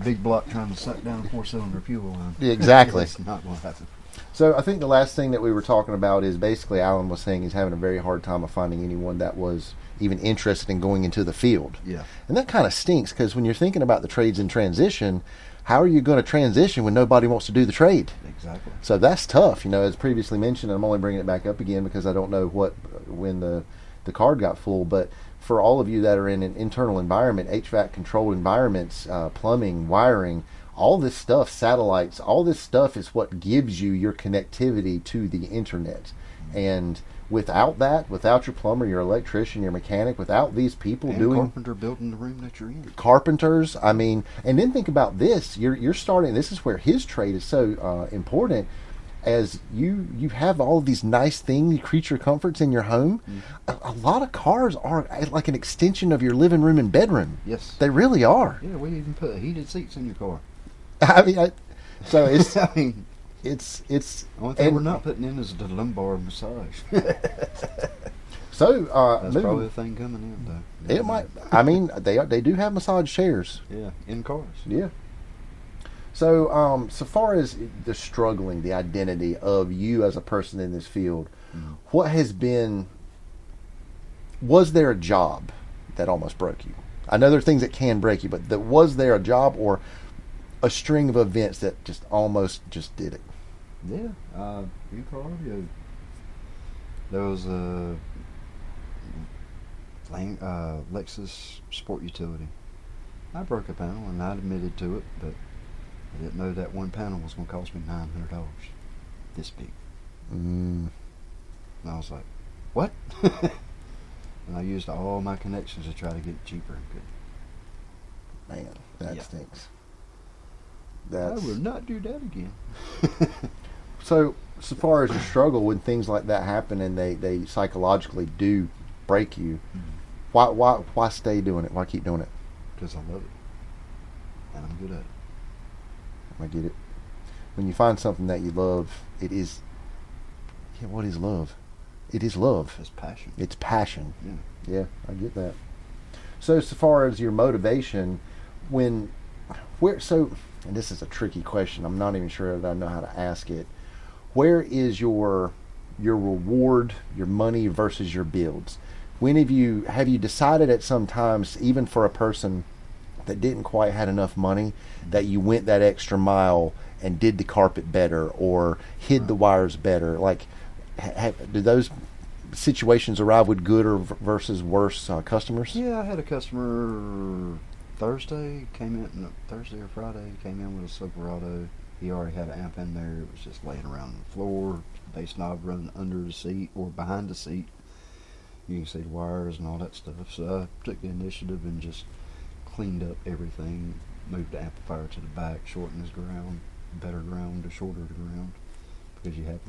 Big block trying to suck down a 4-cylinder fuel line. Yeah, exactly. It's not going to happen. So I think the last thing that we were talking about is basically Alan was saying he's having a very hard time of finding anyone that was even interested in going into the field. Yeah. And that kind of stinks, because when you're thinking about the trades in transition, how are you going to transition when nobody wants to do the trade? Exactly. So that's tough. You know, as previously mentioned, I'm only bringing it back up again because I don't know when the card got full, but for all of you that are in an internal environment, HVAC controlled environments, plumbing, wiring, all this stuff, satellites, all this stuff is what gives you your connectivity to the internet. And without that, without your plumber, your electrician, your mechanic, without these people and doing carpenter building the room that you're in. Carpenters, I mean, and then think about this. You're starting. This is where his trade is so important. As you have all of these nice things, creature comforts in your home. A lot of cars are like an extension of your living room and bedroom. Yes, they really are. Yeah, we even put heated seats in your car. I mean, so it's I mean, it's only thing we're not putting in is the lumbar massage. So that's probably the thing coming in, though. It might. I mean, they do have massage chairs. Yeah, in cars. Yeah. So, so far as the struggling, the identity of you as a person in this field, what has been? Was there a job that almost broke you? I know there are things that can break you, but was there a job or a string of events that just almost just did it? Yeah, in car audio. There was a Lexus Sport Utility. I broke a panel and I admitted to it, but I didn't know that one panel was going to cost me $900. This big. And I was like, what? And I used all my connections to try to get it cheaper and good. Man, that stinks. I will not do that again. So far as your struggle when things like that happen and they psychologically do break you, why stay doing it? Why keep doing it? Because I love it. And I'm good at it. I get it. When you find something that you love, it is. Yeah, what is love? It is love. It's passion. It's passion. Yeah. Yeah, I get that. So far as your motivation, and this is a tricky question. I'm not even sure that I know how to ask it. Where is your reward, your money versus your builds? When have you decided at some times, even for a person that didn't quite had enough money, that you went that extra mile and did the carpet better or hid the wires better? Like, do those situations arrive with good or versus worse customers? Yeah, I had a customer Thursday or Friday, came in with a Silverado. He already had an amp in there. It was just laying around on the floor, bass knob running under the seat or behind the seat. You can see the wires and all that stuff. So I took the initiative and just cleaned up everything, moved the amplifier to the back, shortened his ground, better ground to shorter ground, because you have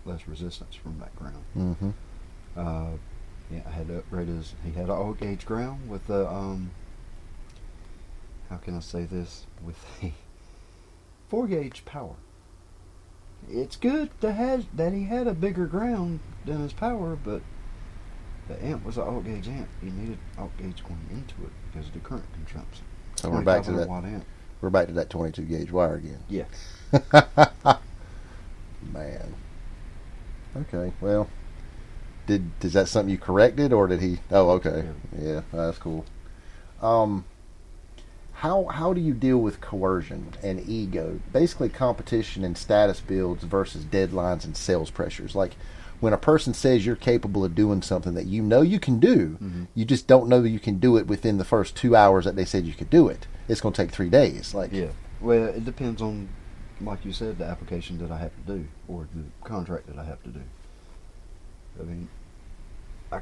less resistance from that ground. Mm-hmm. Yeah, I had to upgrade his. He had an all gauge ground with the how can I say this, with a 4-gauge power. It's good that he had a bigger ground than his power, but the amp was an alt gauge amp. He needed alt gauge going into it because of the current consumption. So we're back to that. Amp. We're back to that 22 gauge wire again. Yeah. Man. Okay. Well, is that something you corrected, or did he? Oh, okay. Yeah, that's cool. How do you deal with coercion and ego? Basically, competition and status builds versus deadlines and sales pressures. Like, when a person says you're capable of doing something that you know you can do, you just don't know you can do it within the first 2 hours that they said you could do it. It's going to take 3 days. Like, yeah. Well, it depends on, like you said, the application that I have to do or the contract that I have to do. I mean, I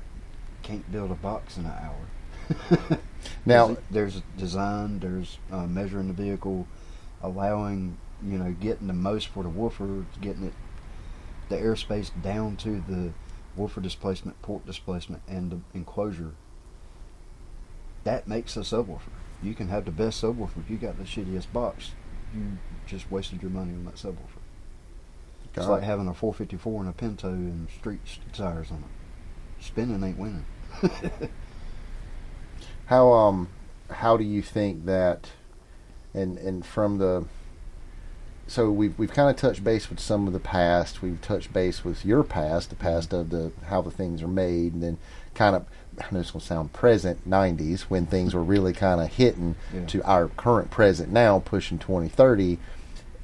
can't build a box in an hour. Now, there's design, there's measuring the vehicle, allowing getting the most for the woofer, getting it the airspace down to the woofer displacement, port displacement, and the enclosure. That makes a subwoofer. You can have the best subwoofer. If you got the shittiest box, you just wasted your money on that subwoofer. It's like having a 454 and a Pinto and street tires on it. Spinning ain't winning. How do you think that, and from the, so we've kind of touched base with some of the past. We've touched base with your past, the past of the how the things are made, and then kind of, I know it's going to sound present 90s when things were really kind of hitting to our current present now, pushing 2030.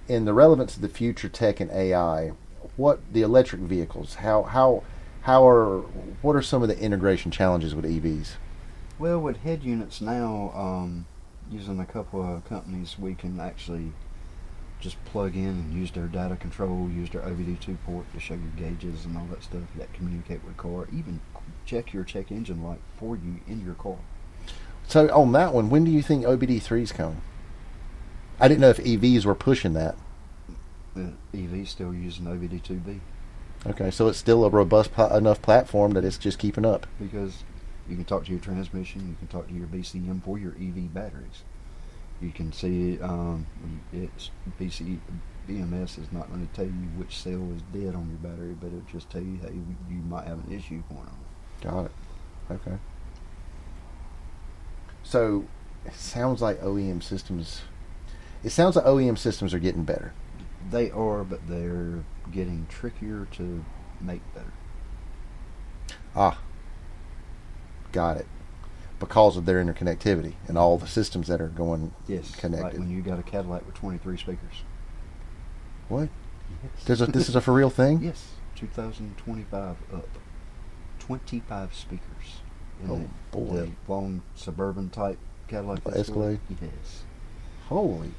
In the relevance of the future tech and AI, what the electric vehicles, what are some of the integration challenges with EVs? Well, with head units now, using a couple of companies, we can actually just plug in and use their data control, use their OBD2 port to show you gauges and all that stuff that communicate with the car, even check your check engine light for you in your car. So on that one, when do you think OBD3 is coming? I didn't know if EVs were pushing that. The EV's still using OBD2B. Okay, so it's still a robust enough platform that it's just keeping up. Because you can talk to your transmission, you can talk to your BCM for your EV batteries. You can see it's BMS is not going to tell you which cell is dead on your battery, but it'll just tell you, hey, you might have an issue going on. Got it. Okay. So it sounds like OEM systems. It sounds like OEM systems are getting better. They are, but they're getting trickier to make better. Ah. Got it. Because of their interconnectivity and all the systems that are going connected. Like when you got a Cadillac with 23 speakers. What? Yes. This is a for real thing? Yes. 2025 up. 25 speakers. Oh, boy. The long suburban type Cadillac Escalade? Yes. Holy.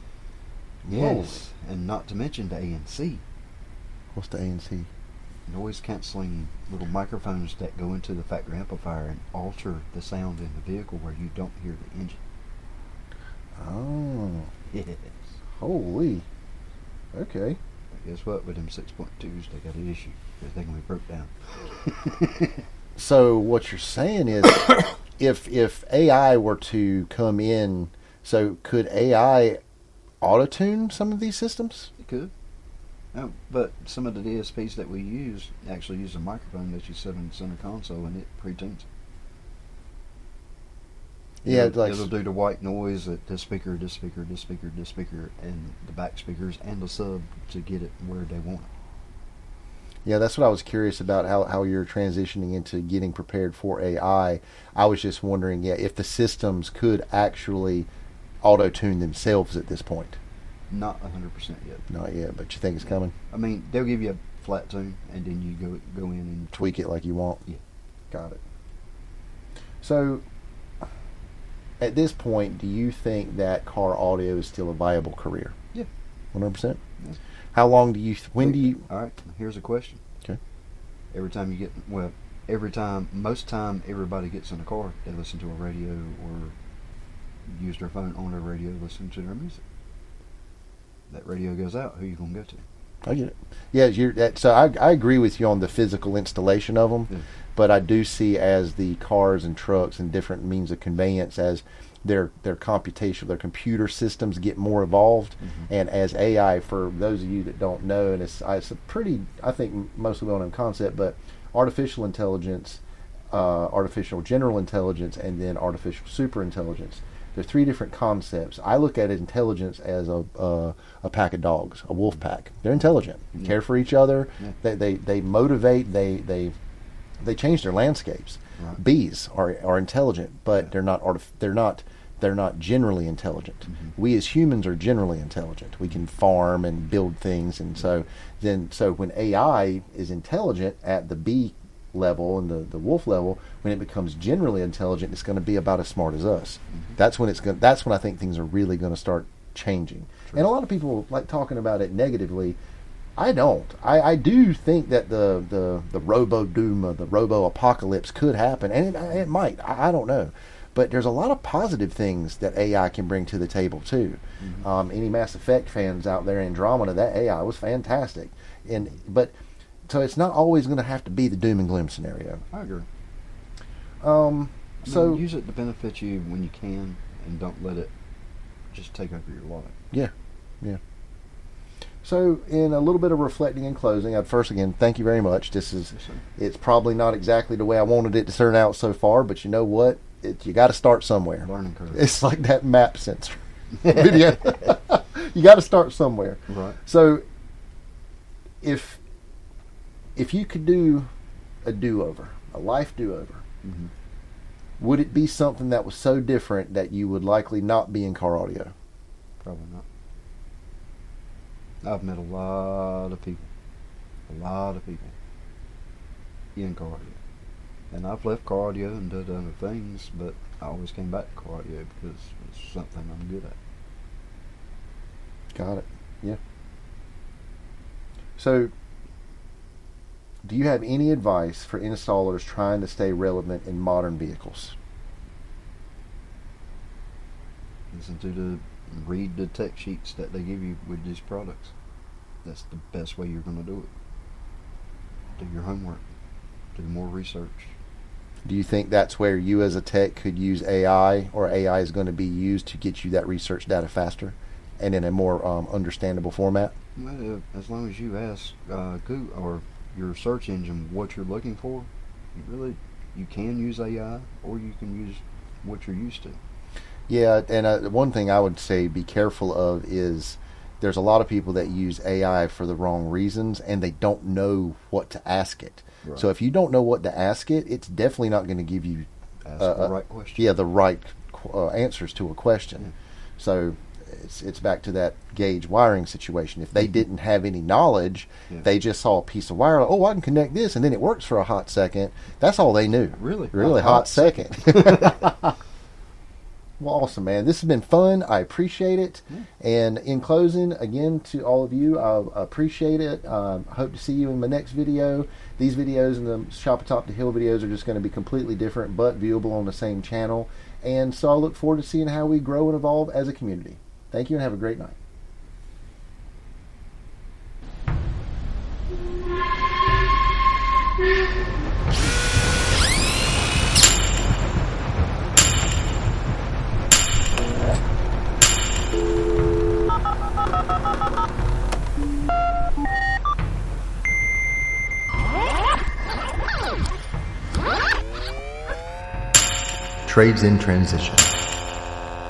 Yes. And not to mention the ANC. What's the ANC? Noise cancelling little microphones that go into the factory amplifier and alter the sound in the vehicle where you don't hear the engine. Oh. Yes. Holy. Okay. But guess what? With them 6.2s, they got an issue because they're going to be broke down. So what you're saying is, if AI were to come in, so could AI auto-tune some of these systems? It could. No, but some of the DSPs that we use actually use a microphone that you set in the center console and it pre-tunes it. Yeah, it'll do the white noise at this speaker, this speaker, this speaker, this speaker, and the back speakers and the sub to get it where they want it. Yeah, that's what I was curious about, how you're transitioning into getting prepared for AI. I was just wondering, if the systems could actually auto-tune themselves at this point. Not 100% yet. Not yet, but you think it's coming? I mean, they'll give you a flat tune, and then you go in and tweak it like you want? Yeah. Got it. So, at this point, do you think that car audio is still a viable career? Yeah. 100%? Yeah. How long do you, All right, here's a question. Okay. Most time everybody gets in a car, they listen to a radio or use their phone on their radio, listen to their music. That radio goes out, who are you going to go to? I get it. Yeah, so I agree with you on the physical installation of them, but I do see as the cars and trucks and different means of conveyance, as their computation, their computer systems get more evolved, and as AI, for those of you that don't know, and it's a pretty, I think, mostly well-known concept, but artificial intelligence, artificial general intelligence, and then artificial superintelligence. There are three different concepts. I look at intelligence as a pack of dogs, a wolf pack. They're intelligent, care for each other. Yeah. They motivate. They change their landscapes. Right. Bees are intelligent, but they're not generally intelligent. We as humans are generally intelligent. We can farm and build things, and so when AI is intelligent at the bee level and the wolf level, when it becomes generally intelligent, it's going to be about as smart as us. That's when I think things are really going to start changing. True. And a lot of people like talking about it negatively. I don't. I do think that the robo doom, the robo apocalypse could happen, and it might. I don't know, But there's a lot of positive things that AI can bring to the table too. Any Mass Effect fans out there, Andromeda, that AI was fantastic. So it's not always going to have to be the doom and gloom scenario. I agree. So use it to benefit you when you can, and don't let it just take over your life. Yeah. So, in a little bit of reflecting and closing, I'd first again thank you very much. It's probably not exactly the way I wanted it to turn out so far, but you know what? You got to start somewhere. Learning curve. It's like that map sensor video. You got to start somewhere. Right. So, if you could do a do-over, a life do-over, would it be something that was so different that you would likely not be in car audio? Probably not. I've met a lot of people in car audio. And I've left car audio and done other things, but I always came back to car audio because it's something I'm good at. Got it. Yeah. So, do you have any advice for installers trying to stay relevant in modern vehicles? Read the tech sheets that they give you with these products. That's the best way you're going to do it. Do your homework. Do more research. Do you think that's where you as a tech could use AI, or AI is going to be used to get you that research data faster and in a more understandable format? Well, as long as you ask Google or your search engine what you're looking for, you can use AI, or you can use what you're used to. Yeah, and one thing I would say be careful of is there's a lot of people that use AI for the wrong reasons, and they don't know what to ask it. Right. So if you don't know what to ask it, it's definitely not going to give you the right question. Yeah, the right answers to a question. Yeah. So it's back to that gauge wiring situation. If they didn't have any knowledge, they just saw a piece of wire. Oh, I can connect this, and then it works for a hot second. That's all they knew. Really hot second. Well, awesome, man. This has been fun. I appreciate it. And in closing, again, to all of you, I appreciate it. I hope to see you in my next video. These videos and the Shop Atop the Hill videos are just going to be completely different, but viewable on the same channel. And so I look forward to seeing how we grow and evolve as a community. Thank you and have a great night. Trades in Transition.